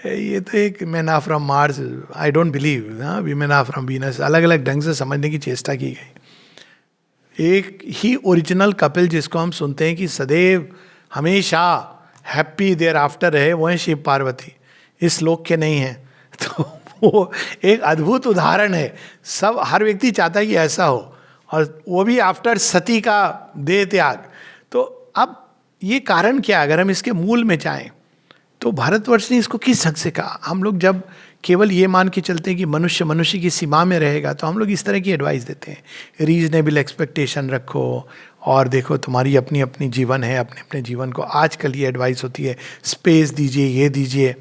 ये तो एक men are from Mars, I don't believe, women are from Venus, अलग अलग ढंग से समझने की चेष्टा की गई। एक ही ओरिजिनल कपिल जिसको हम सुनते हैं कि सदैव हमेशा हैप्पी देयर आफ्टर रहे, वो है शिव पार्वती, इस लोक के नहीं हैं। तो वो एक अद्भुत उदाहरण है। सब, हर व्यक्ति चाहता है कि ऐसा हो, और वो भी आफ्टर सती का देह त्याग। तो अब ये कारण क्या? अगर हम इसके मूल में जाएं तो भारतवर्ष ने इसको किस ढंग से कहा? हम लोग जब केवल ये मान के चलते हैं कि मनुष्य मनुष्य की सीमा में रहेगा, तो हम लोग इस तरह की एडवाइस देते हैं, रीजनेबल एक्सपेक्टेशन रखो, और देखो तुम्हारी अपनी अपनी जीवन है, अपने अपने जीवन को। आजकल ये एडवाइस होती है स्पेस दीजिए, ये दीजिए।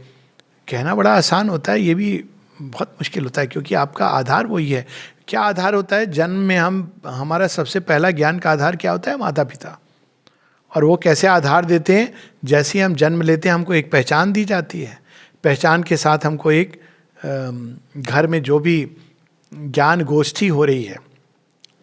कहना बड़ा आसान होता है, ये भी बहुत मुश्किल होता है, क्योंकि आपका आधार वही है। क्या आधार होता है? जन्म में हमारा सबसे पहला ज्ञान का आधार क्या होता है? माता पिता। और वो कैसे आधार देते हैं? जैसे ही हम जन्म लेते हैं हमको एक पहचान दी जाती है, पहचान के साथ हमको एक घर में जो भी ज्ञान गोष्ठी हो रही है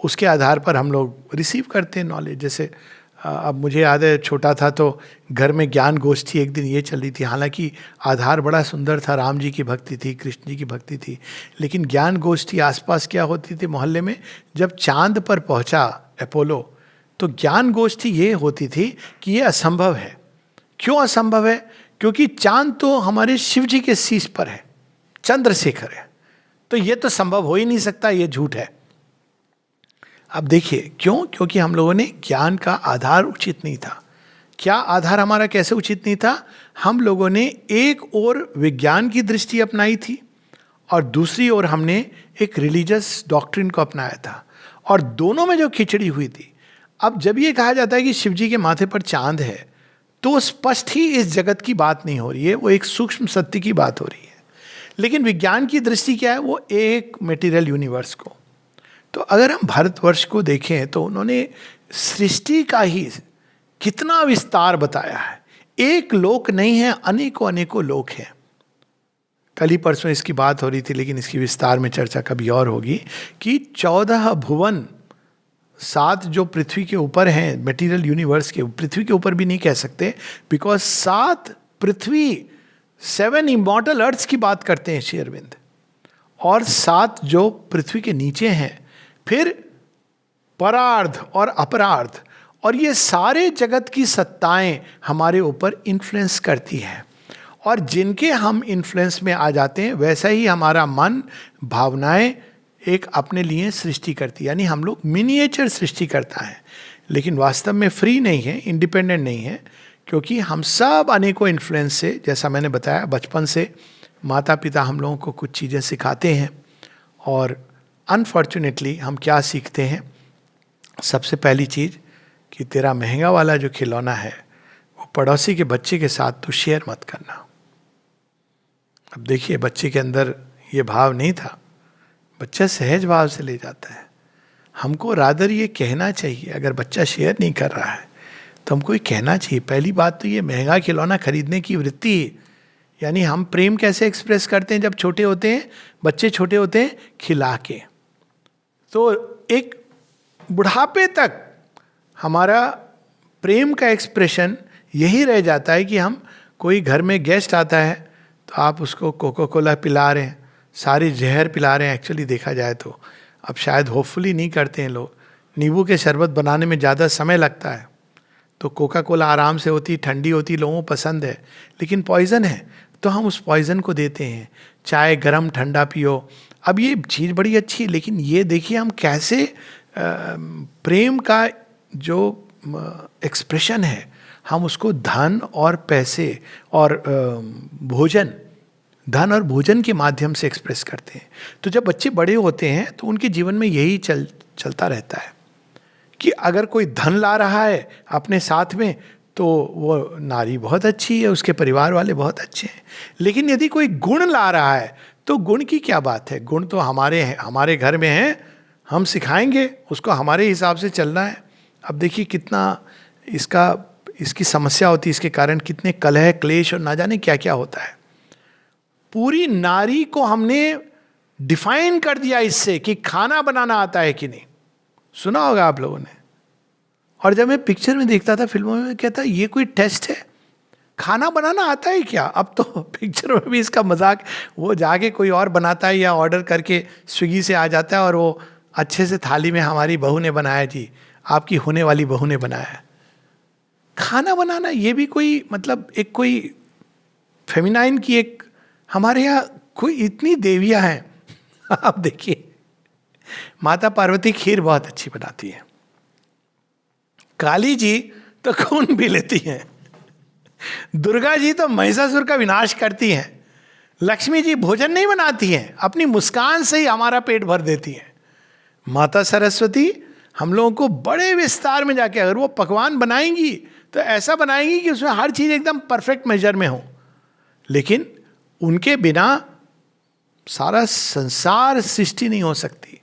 उसके आधार पर हम लोग रिसीव करते हैं नॉलेज। जैसे अब मुझे याद है, छोटा था तो घर में ज्ञान गोष्ठी एक दिन ये चल रही थी। हालांकि आधार बड़ा सुंदर था, राम जी की भक्ति थी, कृष्ण जी की भक्ति थी, लेकिन ज्ञान गोष्ठी आसपास क्या होती थी मोहल्ले में? जब चांद पर पहुंचा अपोलो, तो ज्ञान गोष्ठी ये होती थी कि ये असंभव है। क्यों असंभव है? क्योंकि चांद तो हमारे शिव जी के शीश पर है, चंद्रशेखर है, तो ये तो संभव हो ही नहीं सकता, ये झूठ है। अब देखिए क्यों? क्योंकि हम लोगों ने ज्ञान का आधार उचित नहीं था। क्या आधार हमारा कैसे उचित नहीं था? हम लोगों ने एक ओर विज्ञान की दृष्टि अपनाई थी और दूसरी ओर हमने एक रिलीजियस डॉक्ट्रिन को अपनाया था, और दोनों में जो खिचड़ी हुई थी। अब जब ये कहा जाता है कि शिव जी के माथे पर चांद है, तो स्पष्ट ही इस जगत की बात नहीं हो रही है, वो एक सूक्ष्म सत्य की बात हो रही है। लेकिन विज्ञान की दृष्टि क्या है? वो एक मटेरियल यूनिवर्स को। तो अगर हम भारतवर्ष को देखें तो उन्होंने सृष्टि का ही कितना विस्तार बताया है। एक लोक नहीं है, अनेकों अनेकों लोक हैं। कल ही परसों इसकी बात हो रही थी, लेकिन इसकी विस्तार में चर्चा कभी और होगी, कि 14 भुवन, 7 जो पृथ्वी के ऊपर हैं, मटेरियल यूनिवर्स के, पृथ्वी के ऊपर भी नहीं कह सकते, बिकॉज 7 पृथ्वी 7 इमॉर्टल अर्थ्स की बात करते हैं श्री अरविंद, और 7 जो पृथ्वी के नीचे हैं, फिर परार्ध और अपरार्ध, और ये सारे जगत की सत्ताएं हमारे ऊपर इन्फ्लुएंस करती हैं, और जिनके हम इन्फ्लुएंस में आ जाते हैं वैसा ही हमारा मन, भावनाएं एक अपने लिए सृष्टि करती है। यानी हम लोग मिनिएचर सृष्टि करता है, लेकिन वास्तव में फ्री नहीं है, इंडिपेंडेंट नहीं है, क्योंकि हम सब अनेकों इन्फ्लुएंस से, जैसा मैंने बताया, बचपन से माता पिता हम लोगों को कुछ चीज़ें सिखाते हैं, और अनफॉर्चुनेटली हम क्या सीखते हैं? सबसे पहली चीज़ कि तेरा महंगा वाला जो खिलौना है वो पड़ोसी के बच्चे के साथ तो शेयर मत करना। अब देखिए, बच्चे के अंदर ये भाव नहीं था, बच्चा सहज भाव से ले जाता है। हमको रादर ये कहना चाहिए, अगर बच्चा शेयर नहीं कर रहा है तो हमको ये कहना चाहिए। पहली बात तो ये महंगा खिलौना खरीदने की वृत्ति, यानी हम प्रेम कैसे एक्सप्रेस करते हैं जब छोटे होते हैं, बच्चे छोटे होते हैं, खिला के। तो एक बुढ़ापे तक हमारा प्रेम का एक्सप्रेशन यही रह जाता है कि हम, कोई घर में गेस्ट आता है तो आप उसको कोको कोला पिला रहे हैं, सारी जहर पिला रहे हैं। एक्चुअली देखा जाए तो अब शायद होपफुली नहीं करते हैं लोग, नींबू के शरबत बनाने में ज़्यादा समय लगता है, तो कोका कोला आराम से होती, ठंडी होती, लोगों को पसंद है, लेकिन पॉइजन है, तो हम उस पॉइजन को देते हैं। चाय गरम ठंडा पियो, अब ये चीज़ बड़ी अच्छी है, लेकिन ये देखिए हम कैसे प्रेम का जो एक्सप्रेशन है, हम उसको धन और पैसे और भोजन, धन और भोजन के माध्यम से एक्सप्रेस करते हैं। तो जब बच्चे बड़े होते हैं तो उनके जीवन में यही चलता रहता है कि अगर कोई धन ला रहा है अपने साथ में तो वो नारी बहुत अच्छी है, उसके परिवार वाले बहुत अच्छे हैं। लेकिन यदि कोई गुण ला रहा है तो गुण की क्या बात है? गुण तो हमारे घर में हैं, हम सिखाएंगे उसको, हमारे हिसाब से चलना है। अब देखिए कितना इसकी समस्या होती है, इसके कारण कितने कलह, क्लेश और ना जाने क्या क्या होता है। पूरी नारी को हमने डिफाइन कर दिया इससे कि खाना बनाना आता है कि नहीं। सुना होगा आप लोगों ने। और जब मैं पिक्चर में देखता था, फिल्मों में, कहता ये कोई टेस्ट है, खाना बनाना आता है क्या? अब तो पिक्चर में भी इसका मजाक, वो जाके कोई और बनाता है या ऑर्डर करके स्विगी से आ जाता है और वो अच्छे से थाली में हमारी बहू ने बनाया जी, आपकी होने वाली बहू ने बनाया। खाना बनाना ये भी कोई मतलब एक कोई फेमिनाइन की एक, हमारे यहाँ कोई इतनी देवियाँ हैं। आप देखिए, माता पार्वती खीर बहुत अच्छी बनाती है, काली जी तो खून भी लेती हैं, दुर्गा जी तो महिषासुर का विनाश करती हैं, लक्ष्मी जी भोजन नहीं बनाती हैं, अपनी मुस्कान से ही हमारा पेट भर देती हैं। माता सरस्वती हम लोगों को बड़े विस्तार में जाके, अगर वो पकवान बनाएंगी तो ऐसा बनाएंगी कि उसमें हर चीज़ एकदम परफेक्ट मेजर में हो। लेकिन उनके बिना सारा संसार सृष्टि नहीं हो सकती।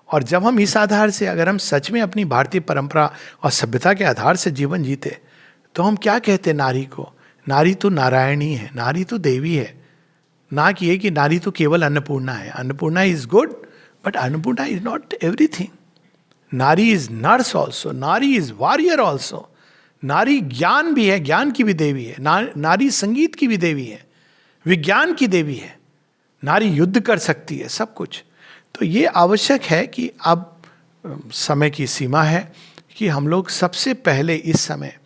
और जब हम इस आधार से, अगर हम सच में अपनी भारतीय परंपरा और सभ्यता के आधार से जीवन जीते, तो हम क्या कहते नारी को? नारी तो नारायणी है, नारी तो देवी है। ना कि ये कि नारी तो केवल अन्नपूर्णा है। Annapurna is good, but Annapurna is not everything. नारी इज नर्स ऑल्सो, नारी इज वॉरियर ऑल्सो। नारी ज्ञान भी है, ज्ञान की भी देवी है। नारी संगीत की भी देवी है, विज्ञान की देवी है। नारी युद्ध कर सकती है, सब कुछ। तो ये आवश्यक है कि अब समय की सीमा है कि हम लोग सबसे पहले इस समय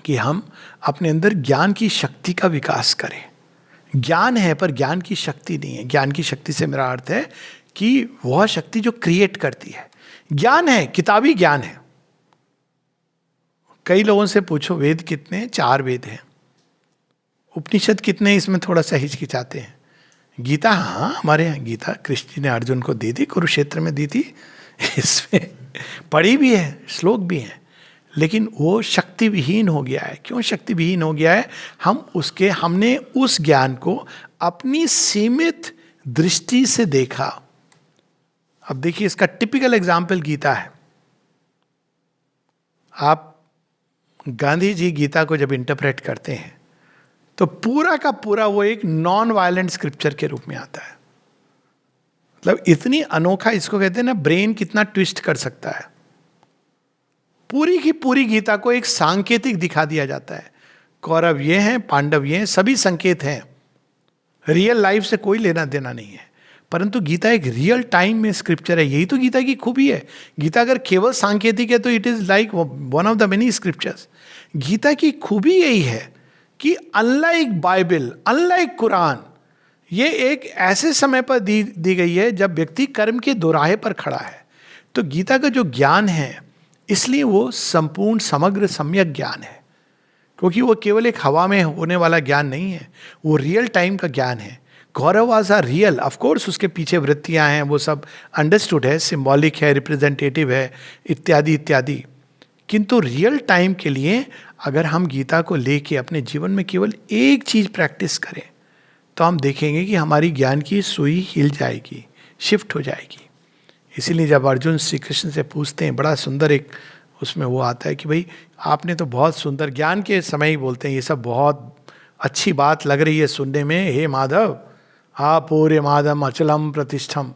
कि हम अपने अंदर ज्ञान की शक्ति का विकास करें। ज्ञान है पर ज्ञान की शक्ति नहीं है। ज्ञान की शक्ति से मेरा अर्थ है कि वह शक्ति जो क्रिएट करती है। ज्ञान है, किताबी ज्ञान है। कई लोगों से पूछो वेद कितने हैं? 4 वेद हैं। उपनिषद कितने? इसमें थोड़ा सा हिचकिचाते हैं। गीता, हाँ हमारे यहाँ गीता कृष्ण जी ने अर्जुन को दी थी, कुरुक्षेत्र में दी थी, इसमें पढ़ी भी है, श्लोक भी हैं, लेकिन वो शक्ति विहीन हो गया है। क्यों शक्ति विहीन हो गया है? हमने उस ज्ञान को अपनी सीमित दृष्टि से देखा। अब देखिए, इसका टिपिकल एग्जाम्पल गीता है। आप गांधी जी गीता को जब इंटरप्रेट करते हैं तो पूरा का पूरा वो एक नॉन वायलेंट स्क्रिप्चर के रूप में आता है। मतलब इतनी अनोखा, इसको कहते हैं ना, ब्रेन कितना ट्विस्ट कर सकता है। पूरी की पूरी गीता को एक सांकेतिक दिखा दिया जाता है। कौरव ये हैं, पांडव ये हैं, सभी संकेत हैं, रियल लाइफ से कोई लेना देना नहीं है। परंतु गीता एक रियल टाइम में स्क्रिप्चर है, यही तो गीता की खूबी है। गीता अगर केवल सांकेतिक है तो it is like one of the many scriptures. Gita की खूबी यही है कि अनलाइक बाइबल, अनलाइक कुरान, ये एक ऐसे समय पर दी गई है जब व्यक्ति कर्म के दोराहे पर खड़ा है। तो गीता का जो ज्ञान है, इसलिए वो संपूर्ण समग्र सम्यक ज्ञान है, क्योंकि वो केवल एक हवा में होने वाला ज्ञान नहीं है, वो रियल टाइम का ज्ञान है। Gaurav was are real, of course उसके पीछे वृत्तियां हैं, वो सब अंडरस्टूड है, सिंबॉलिक है, रिप्रेजेंटेटिव है, इत्यादि इत्यादि। किंतु रियल टाइम के लिए अगर हम गीता को लेके अपने जीवन में केवल एक चीज प्रैक्टिस करें, तो हम देखेंगे कि हमारी ज्ञान की सुई हिल जाएगी, शिफ्ट हो जाएगी। इसीलिए जब अर्जुन श्री कृष्ण से पूछते हैं, बड़ा सुंदर एक उसमें वो आता है कि भाई आपने तो बहुत सुंदर, ज्ञान के समय ही बोलते हैं, ये सब बहुत अच्छी बात लग रही है सुनने में, हे माधव आप पूरे माधम अचलम प्रतिष्ठम।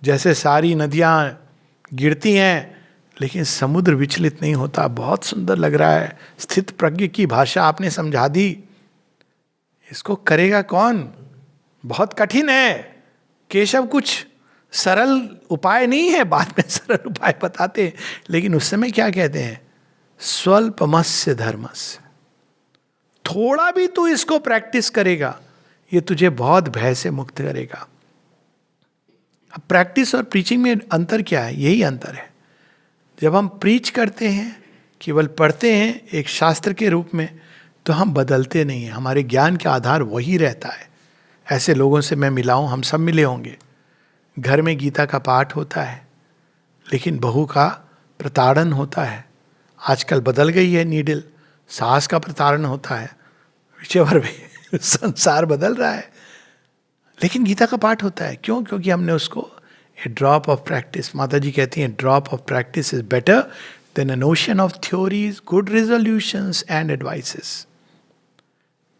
जैसे सारी नदियां गिरती हैं लेकिन समुद्र विचलित नहीं होता, बहुत सुंदर लग रहा है, स्थित प्रज्ञ की भाषा आपने समझा दी। इसको करेगा कौन? बहुत कठिन है केशव, कुछ सरल उपाय नहीं है, बाद में सरल उपाय बताते हैं, लेकिन उस समय क्या कहते हैं? स्वल्पमस्य धर्मस्य। थोड़ा भी तू इसको प्रैक्टिस करेगा, ये तुझे बहुत भय से मुक्त करेगा। अब प्रैक्टिस और प्रीचिंग में अंतर क्या है? यही अंतर है। जब हम प्रीच करते हैं, केवल पढ़ते हैं एक शास्त्र के रूप में, तो हम बदलते नहीं हैं, हमारे ज्ञान का आधार वही रहता है। ऐसे लोगों से मैं मिला हूं, हम सब मिले होंगे। घर में गीता का पाठ होता है, लेकिन बहू का प्रताड़न होता है। आजकल बदल गई है नीडल, सास का प्रताड़न होता है, विचेवर भी संसार बदल रहा है, लेकिन गीता का पाठ होता है। क्यों? क्योंकि हमने उसको ए ड्रॉप ऑफ प्रैक्टिस, माता जी कहती हैं drop of practice is better than N ocean of theories, good resolutions and advices.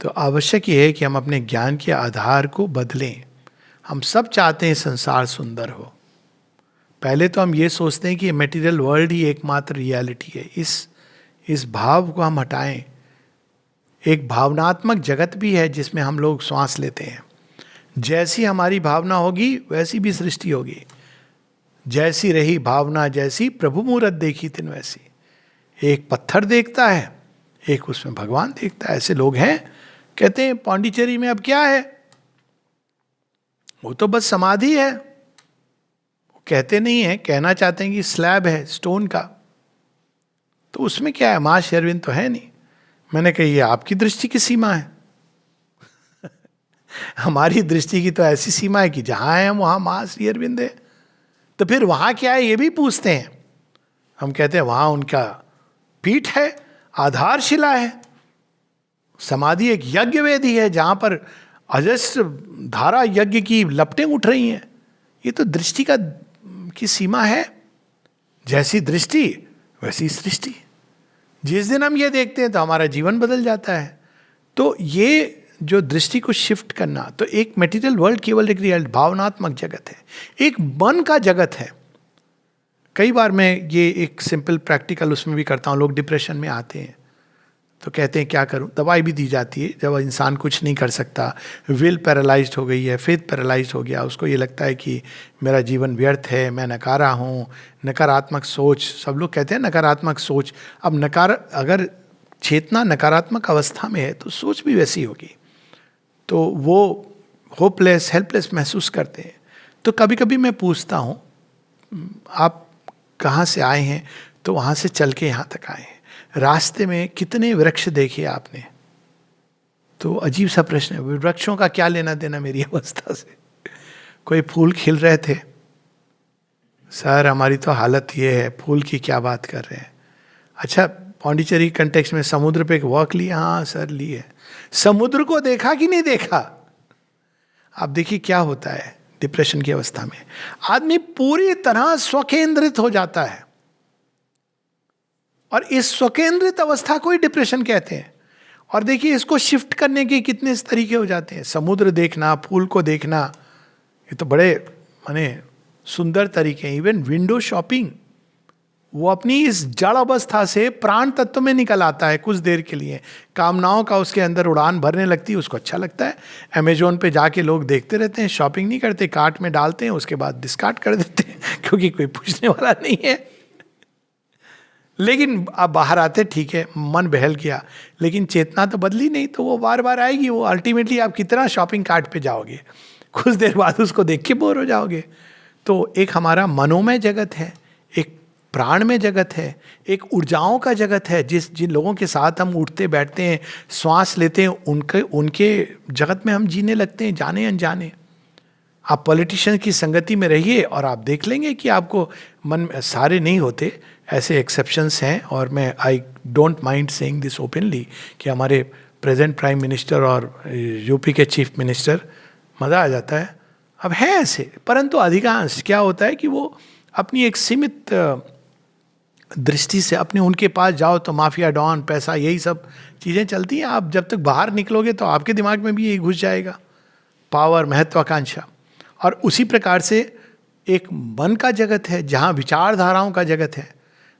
तो आवश्यक ये है कि हम अपने ज्ञान के आधार को बदलें। हम सब चाहते हैं संसार सुंदर हो। पहले तो हम ये सोचते हैं कि मटेरियल वर्ल्ड ही एकमात्र रियलिटी है। इस भाव को हम हटाएं। एक भावनात्मक जगत भी है जिसमें हम लोग श्वास लेते हैं। जैसी हमारी भावना होगी वैसी भी सृष्टि होगी। जैसी रही भावना जैसी, प्रभु मूरत देखी तिन वैसी। एक पत्थर देखता है, एक उसमें भगवान देखता है। ऐसे लोग हैं, कहते हैं पांडिचेरी में अब क्या है, वो तो बस समाधि है। वो कहते नहीं है, कहना चाहते हैं कि स्लैब है स्टोन का, तो उसमें क्या है, मां श्री अरविंद तो है नहीं। मैंने कही ये आपकी दृष्टि की सीमा है हमारी दृष्टि की तो ऐसी सीमा है कि जहां है हम वहां मां श्री अरविंद है। तो फिर वहां क्या है ये भी पूछते हैं। हम कहते हैं वहां उनका पीठ है, आधारशिला है। समाधि एक यज्ञ वेदी है जहां पर अजस्र धारा यज्ञ की लपटें उठ रही हैं। ये तो दृष्टि की सीमा है। जैसी दृष्टि वैसी सृष्टि। जिस दिन हम ये देखते हैं तो हमारा जीवन बदल जाता है। तो ये जो दृष्टि को शिफ्ट करना, तो एक मटेरियल वर्ल्ड केवल एक रियल भावनात्मक जगत है, एक मन का जगत है। कई बार मैं ये एक सिंपल प्रैक्टिकल उसमें भी करता हूँ। लोग डिप्रेशन में आते हैं तो कहते हैं क्या करूं, दवाई भी दी जाती है। जब इंसान कुछ नहीं कर सकता, विल पैरालाइज्ड हो गई है, फेथ पैरालाइज्ड हो गया, उसको ये लगता है कि मेरा जीवन व्यर्थ है, मैं नकारा हूँ, नकारात्मक सोच। सब लोग कहते हैं नकारात्मक सोच। अब अगर चेतना नकारात्मक अवस्था में है तो सोच भी वैसी होगी। तो वो होपलेस, हेल्पलेस महसूस करते हैं। तो कभी कभी मैं पूछता हूँ आप कहाँ से आए हैं, तो वहाँ से चल के यहाँ तक आए हैं। रास्ते में कितने वृक्ष देखे आपने? तो अजीब सा प्रश्न है, वृक्षों का क्या लेना देना मेरी अवस्था से? कोई फूल खिल रहे थे, सर हमारी तो हालत ये है, फूल की क्या बात कर रहे हैं। अच्छा, पौंडीचेरी कंटेक्स्ट में समुद्र पे एक वॉक लिया? हाँ सर ली है। समुद्र को देखा कि नहीं देखा? आप देखिए क्या होता है डिप्रेशन की अवस्था में। आदमी पूरी तरह स्वकेंद्रित हो जाता है, और इस स्वकेंद्रित अवस्था को ही डिप्रेशन कहते हैं। और देखिए इसको शिफ्ट करने के कितने तरीके हो जाते हैं। समुद्र देखना, फूल को देखना, ये तो बड़े माने सुंदर तरीके हैं। इवन विंडो शॉपिंग, वो अपनी इस जड़ अवस्था से प्राण तत्व में निकल आता है कुछ देर के लिए, कामनाओं का उसके अंदर उड़ान भरने लगती है, उसको अच्छा लगता है। अमेजोन पे जाके लोग देखते रहते हैं, शॉपिंग नहीं करते, कार्ट में डालते हैं, उसके बाद डिस्कार्ड कर देते हैं क्योंकि कोई पूछने वाला नहीं है। लेकिन अब बाहर आते, ठीक है मन बहल किया, लेकिन चेतना तो बदली नहीं, तो वो बार बार आएगी। वो अल्टीमेटली आप कितना शॉपिंग कार्ट पे जाओगे, कुछ देर बाद उसको देख के बोर हो जाओगे। तो एक हमारा मनोमय जगत है, एक प्राण में जगत है, एक ऊर्जाओं का जगत है, जिन लोगों के साथ हम उठते बैठते हैं, श्वास लेते हैं, उनके जगत में हम जीने लगते हैं, जाने अनजाने। आप पॉलिटिशियन की संगति में रहिए और आप देख लेंगे कि आपको मन में, सारे नहीं होते, ऐसे एक्सेप्शंस हैं, और मैं I don't mind saying this openly कि हमारे प्रेजेंट प्राइम मिनिस्टर और यूपी के चीफ मिनिस्टर, मज़ा आ जाता है, अब है ऐसे। परंतु अधिकांश क्या होता है कि वो अपनी एक सीमित दृष्टि से, अपने उनके पास जाओ तो माफिया, डॉन, पैसा, यही सब चीज़ें चलती हैं। आप जब तक बाहर निकलोगे तो आपके दिमाग में भी यही घुस जाएगा, पावर, महत्वाकांक्षा। और उसी प्रकार से एक मन का जगत है जहाँ विचारधाराओं का जगत है।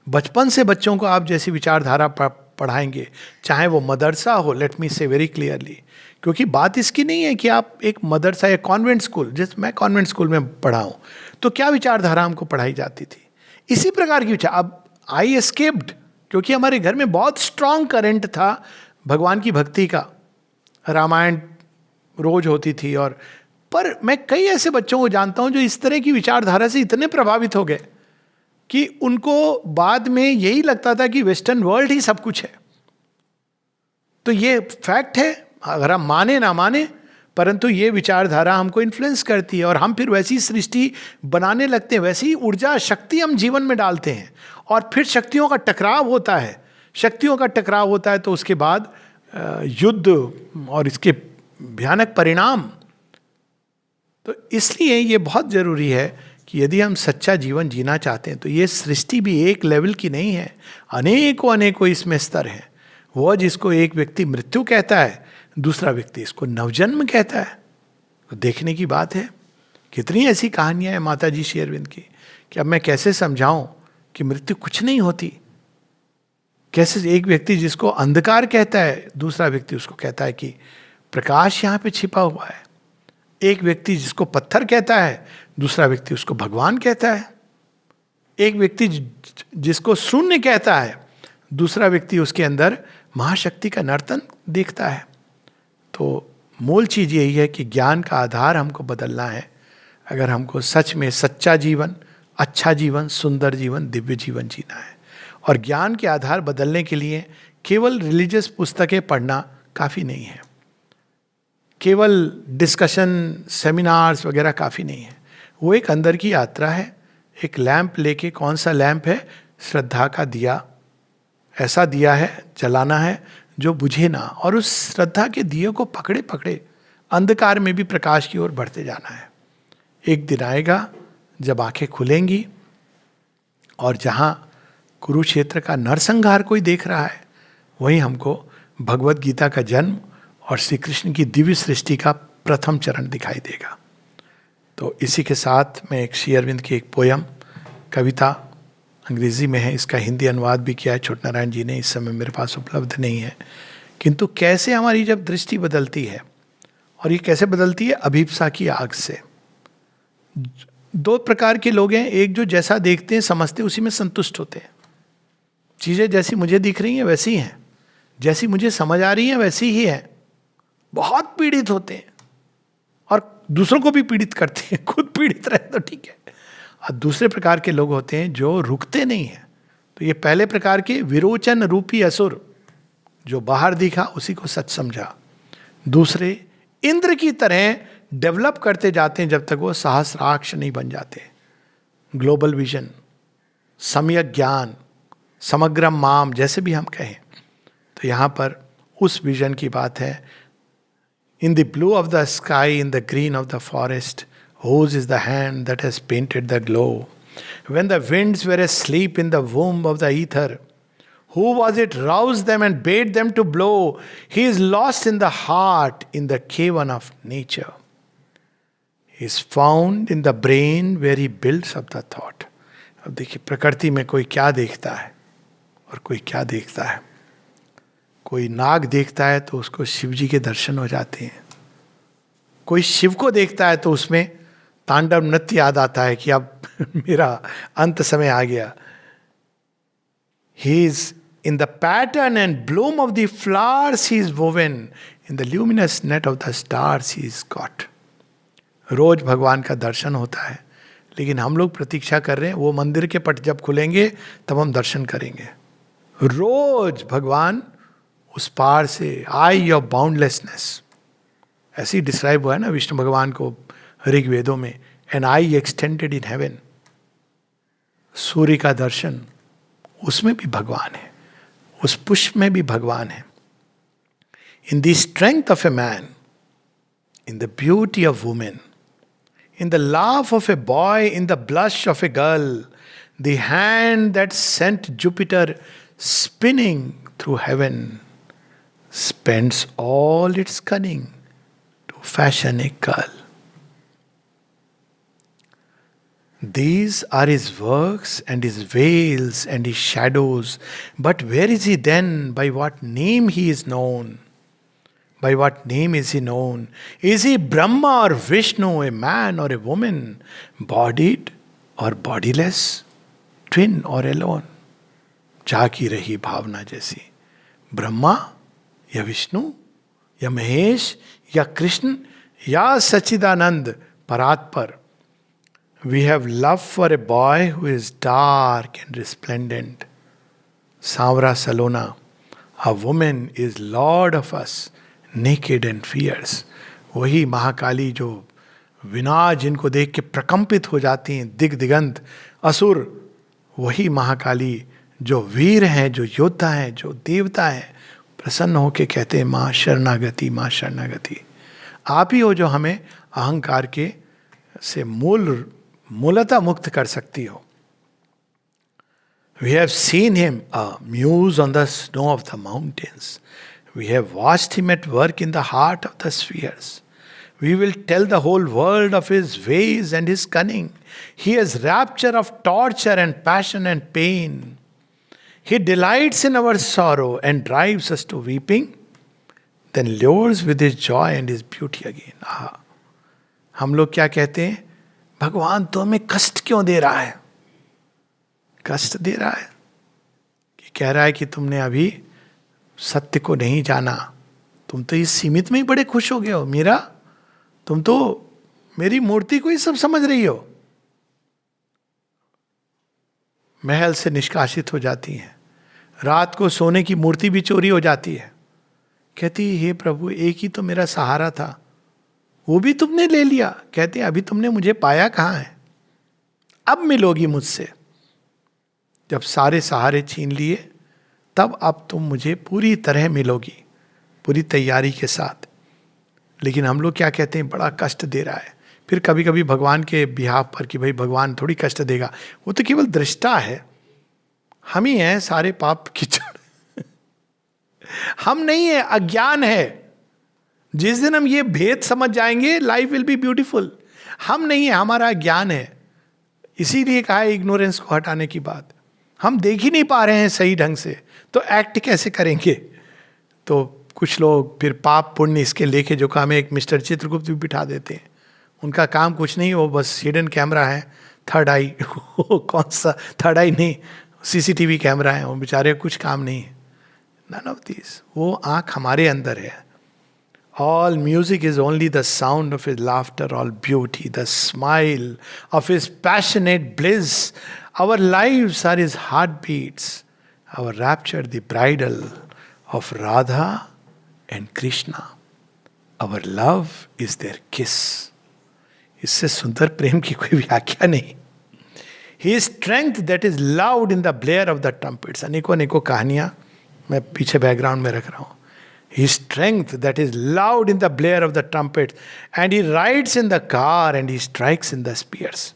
बचपन से बच्चों को आप जैसी विचारधारा पढ़ाएंगे, चाहे वो मदरसा हो, लेट मी से वेरी क्लियरली, क्योंकि बात इसकी नहीं है कि आप एक मदरसा या कॉन्वेंट स्कूल, जैसे मैं कॉन्वेंट स्कूल में पढ़ा हूँ, तो क्या विचारधारा हमको पढ़ाई जाती थी, इसी प्रकार की विचार। अब आई एस्केप्ड, क्योंकि हमारे घर में बहुत स्ट्रांग करंट था भगवान की भक्ति का, रामायण रोज होती थी। और पर मैं कई ऐसे बच्चों को जानता हूं जो इस तरह की विचारधारा से इतने प्रभावित हो गए कि उनको बाद में यही लगता था कि वेस्टर्न वर्ल्ड ही सब कुछ है। तो ये फैक्ट है, अगर हम माने ना माने, परंतु ये विचारधारा हमको इन्फ्लुएंस करती है और हम फिर वैसी सृष्टि बनाने लगते हैं, वैसी ऊर्जा, शक्ति हम जीवन में डालते हैं, और फिर शक्तियों का टकराव होता है। शक्तियों का टकराव होता है तो उसके बाद युद्ध और इसके भयानक परिणाम। तो इसलिए ये बहुत जरूरी है कि यदि हम सच्चा जीवन जीना चाहते हैं तो ये सृष्टि भी एक लेवल की नहीं है, अनेकों इसमें स्तर हैं। वह जिसको एक व्यक्ति मृत्यु कहता है, दूसरा व्यक्ति इसको नवजन्म कहता है। तो देखने की बात है, कितनी ऐसी कहानियां हैं माता जी श्री अरविंद की कि अब मैं कैसे समझाऊं कि मृत्यु कुछ नहीं होती। कैसे एक व्यक्ति जिसको अंधकार कहता है, दूसरा व्यक्ति उसको कहता है कि प्रकाश यहाँ पे छिपा हुआ है। एक व्यक्ति जिसको पत्थर कहता है, दूसरा व्यक्ति उसको भगवान कहता है। एक व्यक्ति जिसको शून्य कहता है, दूसरा व्यक्ति उसके अंदर महाशक्ति का नर्तन देखता है। तो मूल चीज यही है कि ज्ञान का आधार हमको बदलना है अगर हमको सच में सच्चा जीवन, अच्छा जीवन, सुंदर जीवन, दिव्य जीवन जीना है। और ज्ञान के आधार बदलने के लिए केवल रिलीजियस पुस्तकें पढ़ना काफ़ी नहीं है, केवल डिस्कशन, सेमिनार्स वगैरह काफ़ी नहीं है। वो एक अंदर की यात्रा है। एक लैंप लेके, कौन सा लैंप है? श्रद्धा का दिया। ऐसा दिया है जलाना है जो बुझे ना, और उस श्रद्धा के दिए को पकड़े पकड़े अंधकार में भी प्रकाश की ओर बढ़ते जाना है। एक दिन आएगा जब आंखें खुलेंगी और जहाँ कुरुक्षेत्र का नरसंहार कोई देख रहा है, वहीं हमको भगवत गीता का जन्म और श्री कृष्ण की दिव्य सृष्टि का प्रथम चरण दिखाई देगा। तो इसी के साथ मैं एक श्री अरविंद की एक पोयम, कविता अंग्रेजी में है, इसका हिंदी अनुवाद भी किया है छोट नारायण जी ने, इस समय मेरे पास उपलब्ध नहीं है। किंतु कैसे हमारी जब दृष्टि बदलती है, और ये कैसे बदलती है? अभिप्सा की आग से। दो प्रकार के लोग हैं, एक जो जैसा देखते हैं समझते उसी में संतुष्ट होते हैं, चीज़ें जैसी मुझे दिख रही हैं वैसी हैं, जैसी मुझे समझ आ रही हैं वैसी ही है। बहुत पीड़ित होते हैं और दूसरों को भी पीड़ित करते हैं, खुद पीड़ित रहे तो ठीक है। और दूसरे प्रकार के लोग होते हैं जो रुकते नहीं हैं। तो ये पहले प्रकार के विरोचन रूपी असुर, जो बाहर दिखा उसी को सच समझा। दूसरे इंद्र की तरह डेवलप करते जाते हैं जब तक वो सहस्राक्ष नहीं बन जाते। ग्लोबल विजन, सम्यक ज्ञान, समग्रम माम, जैसे भी हम कहें। तो यहाँ पर उस विजन की बात है। In the blue of the sky, in the green of the forest, whose is the hand that has painted the glow? When the winds were asleep in the womb of the ether, who was it roused them and bade them to blow? He is lost in the heart, in the cavern of nature. He is found in the brain where he builds up the thought. अब देखिए प्रकृति में कोई क्या देखता है और कोई क्या देखता है। कोई नाग देखता है तो उसको शिव जी के दर्शन हो जाते हैं। कोई शिव को देखता है तो उसमें तांडव नृत्य याद आता है कि अब मेरा अंत समय आ गया। He is in the pattern and bloom of the flowers he is woven, in the luminous net of the stars he is caught. रोज भगवान का दर्शन होता है, लेकिन हम लोग प्रतीक्षा कर रहे हैं वो मंदिर के पट जब खुलेंगे तब हम दर्शन करेंगे। रोज भगवान उस पार से, आई ऑफ बाउंडलेसनेस, ऐसे ही डिस्क्राइब हुआ है ना विष्णु भगवान को ऋग्वेदों में, an eye extended in heaven. सूर्य का दर्शन, उसमें भी भगवान है, उस पुष्प में भी भगवान है। In the strength of a man, in the beauty of women, in the laugh of a boy, in the blush of a girl, the hand that sent Jupiter spinning through heaven spends all its cunning to fashion a girl. These are his works and his veils and his shadows, but where is he then? By what name he is known? By what name is he known? Is he Brahma or Vishnu, a man or a woman, bodied or bodiless, twin or alone? जागी रही भावना जैसी, ब्रह्मा या विष्णु या महेश या कृष्ण या सच्चिदानंद परात्पर. We have love for a boy who is dark and resplendent. Savra Salona, a woman is lord of us, naked and fierce. वही महाकाली जो विनाश जिनको देख के प्रकंपित हो जाती हैं, दिग दिगंत असुर, वही महाकाली जो वीर हैं, जो योद्धा हैं, जो देवता हैं, प्रसन्न होके कहते हैं माँ शरणागति, माँ शरणागति. आप ही हो जो हमें अहंकार के से मूलतः मुक्त कर सकती हो. We have seen him a muse on the snow of the mountains. We have watched him at work in the heart of the spheres. We will tell the whole world of his ways and his cunning. He has rapture of torture and passion and pain. He delights in our sorrow and drives us to weeping, then lures with his joy and his beauty again. हम लोग क्या कहते हैं? भगवान तो हमें कष्ट क्यों दे रहा है? कष्ट दे रहा है कि कह रहा है कि तुमने अभी सत्य को नहीं जाना, तुम तो इस सीमित में ही बड़े खुश हो गए हो. मीरा, तुम तो मेरी मूर्ति को ही सब समझ रही हो. महल से निष्कासित हो जाती हैं, रात को सोने की मूर्ति भी चोरी हो जाती है. कहती हे प्रभु, एक ही तो मेरा सहारा था, वो भी तुमने ले लिया. कहते अभी तुमने मुझे पाया कहाँ है? अब मिलोगी मुझसे. जब सारे सहारे छीन लिए तब अब तुम मुझे पूरी तरह मिलोगी, पूरी तैयारी के साथ. लेकिन हम लोग क्या कहते हैं? बड़ा कष्ट दे रहा है. फिर कभी कभी भगवान के बिहाफ पर कि भाई भगवान थोड़ी कष्ट देगा, वो तो केवल दृष्टा है. हम ही हैं सारे पाप कीचड़. हम नहीं है, अज्ञान है. जिस दिन हम ये भेद समझ जाएंगे लाइफ विल बी ब्यूटीफुल. हम नहीं है, हमारा ज्ञान है. इसीलिए कहा है इग्नोरेंस को हटाने की बात. हम देख ही नहीं पा रहे हैं सही ढंग से, तो एक्ट कैसे करेंगे? तो कुछ लोग फिर पाप पुण्य इसके लेके जो काम है, एक मिस्टर चित्रगुप्त भी बिठा देते हैं. उनका काम कुछ नहीं, वो बस हिडन कैमरा है, थर्ड आई. कौन सा थर्ड आई? नहीं, सीसीटीवी कैमरा है. वो बेचारे कुछ काम नहीं है. None of this. वो आँख हमारे अंदर है. All music is only the sound of his laughter, all beauty, the smile of his passionate bliss. Our lives are his heartbeats, our rapture the bridal of Radha and Krishna. Our love is their kiss. इससे सुंदर प्रेम की कोई व्याख्या नहीं. His strength that is loud in the blare of the trumpets. अनेकों अनेकों कहानियां मैं पीछे बैकग्राउंड में रख रहा हूँ. His strength that is loud in the blare of the trumpets, and he rides in the car and he strikes in the spears.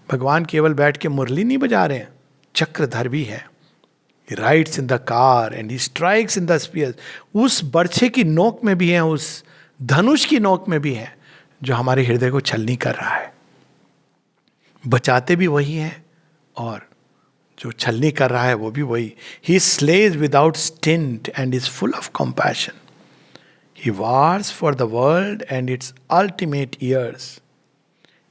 भगवान केवल बैठ के मुरली नहीं बजा रहे हैं, चक्रधर भी है. He rides in the car and he strikes in the spears. उस बर्छे की नोक में भी है, उस धनुष की नोक में भी है, जो हमारे हृदय को छलनी कर रहा है. बचाते भी वही हैं और जो छलनी कर रहा है वो भी वही. ही slays without stint and is full of compassion. He wars for the world and its ultimate years.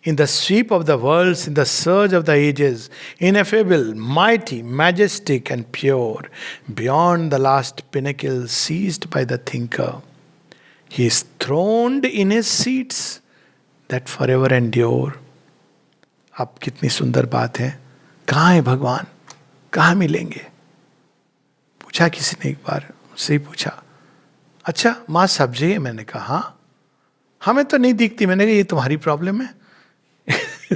In the sweep of the worlds, in the surge of the ages, ineffable, mighty, majestic, and pure, beyond the last pinnacle seized by the thinker, he is throned in his seats that forever endure. अब कितनी सुंदर बात है. कहाँ है भगवान, कहाँ मिलेंगे? पूछा किसी ने एक बार, उससे ही पूछा, अच्छा माँ सब जगह? मैंने कहा हाँ, हमें तो नहीं दिखती. मैंने कहा ये तुम्हारी प्रॉब्लम है.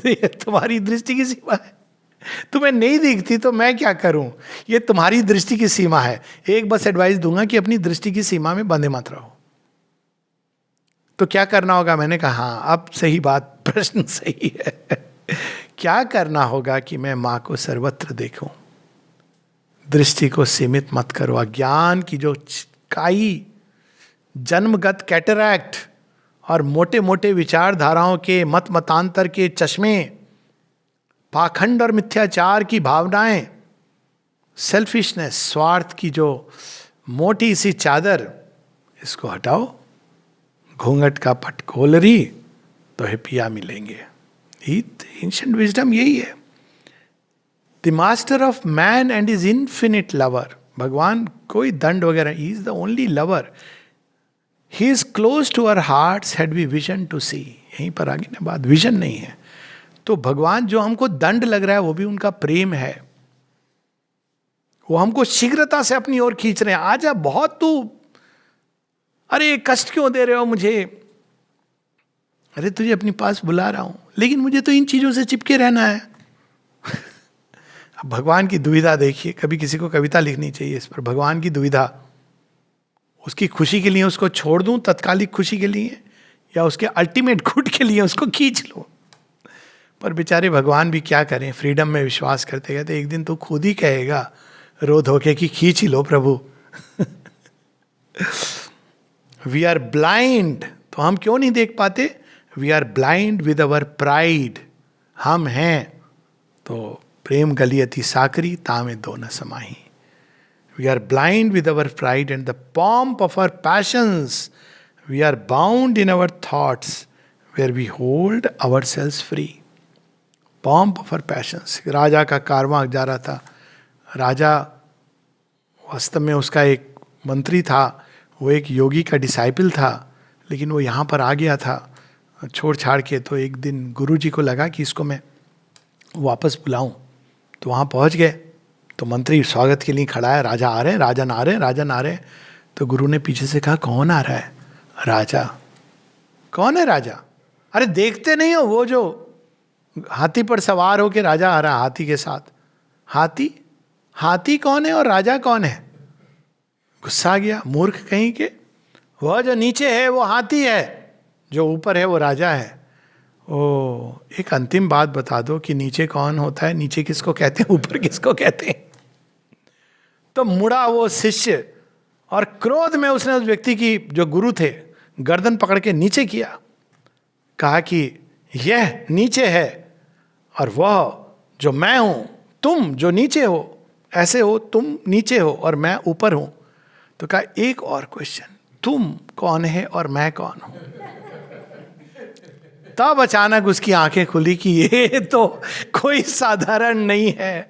ये तुम्हारी दृष्टि की सीमा है. तुम्हें नहीं दिखती तो मैं क्या करूं? ये तुम्हारी दृष्टि की सीमा है. एक बस एडवाइस दूंगा कि अपनी दृष्टि की सीमा में बंधे मत रहो. तो क्या करना होगा? मैंने कहा हाँ, अब सही बात, प्रश्न सही है. क्या करना होगा कि मैं माँ को सर्वत्र देखूं. दृष्टि को सीमित मत करो. अज्ञान की जो काई, जन्मगत कैटरैक्ट और मोटे मोटे विचारधाराओं के, मत मतांतर के चश्मे, पाखंड और मिथ्याचार की भावनाएं, सेल्फिशनेस, स्वार्थ की जो मोटी सी चादर, इसको हटाओ. घूंघट का पट खोल रही तो है पिया मिलेंगे. एंशिएंट विजडम यही है. The master of man and is infinite lover. भगवान कोई दंड वगैरह, he is the only lover. He is close to our hearts had we vision to see. यहीं पर आगे ना बात, विजन नहीं है. तो भगवान जो हमको दंड लग रहा है वो भी उनका प्रेम है. वो हमको शीघ्रता से अपनी ओर खींच रहे हैं. आजा, बहुत तू, अरे कष्ट क्यों दे रहे हो मुझे? अरे तुझे अपने पास बुला रहा हूं, लेकिन मुझे तो इन चीजों से चिपके रहना है. अब भगवान की दुविधा देखिए. कभी किसी को कविता लिखनी चाहिए इस पर. भगवान की दुविधा, उसकी खुशी के लिए उसको छोड़ दूं तत्कालिक खुशी के लिए, या उसके अल्टीमेट गुड के लिए उसको खींच लूं. पर बेचारे भगवान भी क्या करें, फ्रीडम में विश्वास करते कहते एक दिन तो खुद ही कहेगा रो धोके कि खींच ही लो प्रभु. We are blind. तो हम क्यों नहीं देख पाते? We are blind with our pride. हम हैं तो प्रेम गलियति साकरी तामे दो न समाही. We are blind with our pride and the pomp of our passions. We are bound in our thoughts where we hold ourselves free. Pomp of our passions. राजा का कारवां जा रहा था. राजा वास्तव में उसका एक मंत्री था, वो एक योगी का डिसाइपल था, लेकिन वो यहाँ पर आ गया था छोड़ छाड़ के. तो एक दिन गुरु जी को लगा कि इसको मैं वापस बुलाऊं. तो वहाँ पहुँच गए. तो मंत्री स्वागत के लिए खड़ा है. राजा आ रहे हैं, राजा ना रहे हैं, राजा ना रहे. तो गुरु ने पीछे से कहा कौन आ रहा है? राजा. कौन है राजा? अरे देखते नहीं हो वो जो हाथी पर सवार होके राजा आ रहा है हाथी के साथ. हाथी? हाथी कौन है और राजा कौन है? गुस्सा आ गया. मूर्ख कहीं के. वह जो नीचे है वो हाथी है, जो ऊपर है वो राजा है. ओ, एक अंतिम बात बता दो कि नीचे कौन होता है? नीचे किसको कहते हैं, ऊपर किसको कहते हैं? तो मुड़ा वो शिष्य और क्रोध में उसने उस व्यक्ति की, जो गुरु थे, गर्दन पकड़ के नीचे किया. कहा कि यह नीचे है और वह जो मैं हूं, तुम जो नीचे हो, ऐसे हो, तुम नीचे हो और मैं ऊपर हूं. तो कहा एक और क्वेश्चन, तुम कौन है और मैं कौन हूं? तब अचानक उसकी आंखें खुली कि ये तो कोई साधारण नहीं है.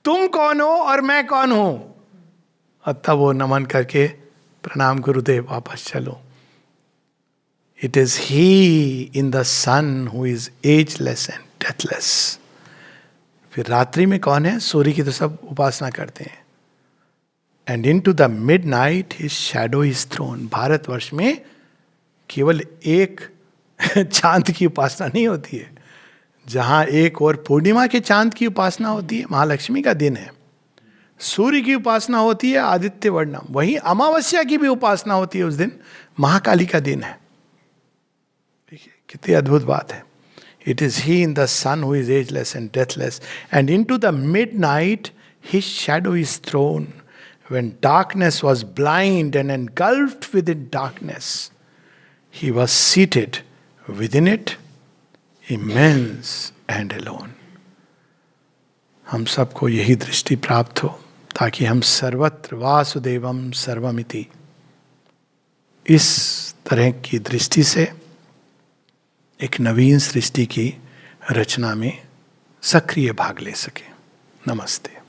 तुम कौन हो और मैं कौन हूं? और तब वो नमन करके प्रणाम गुरुदेव वापस चलो. It is he in the sun who is ageless and deathless. फिर रात्रि में कौन है? सूर्य की तो सब उपासना करते हैं. And into the midnight his shadow is thrown. Bharatvarsha में केवल एक चांद की उपासना नहीं होती है. जहां एक और पूर्णिमा के चांद की उपासना होती है, महालक्ष्मी का दिन है. सूर्य की उपासना होती है, आदित्य वर्णम. वहीं अमावस्या की भी उपासना होती है उस दिन, महाकाली का दिन है. देखिए कितनी अद्भुत बात है. It is he in the sun who is ageless and deathless. And into the midnight his shadow is thrown. When darkness was blind and engulfed within darkness, he was seated within it, immense and alone. हम सबको यही दृष्टि प्राप्त हो, ताकि हम सर्वत्र वासुदेवम सर्वमिति इस तरह की दृष्टि से एक नवीन सृष्टि की रचना में सक्रिय भाग ले सके। नमस्ते।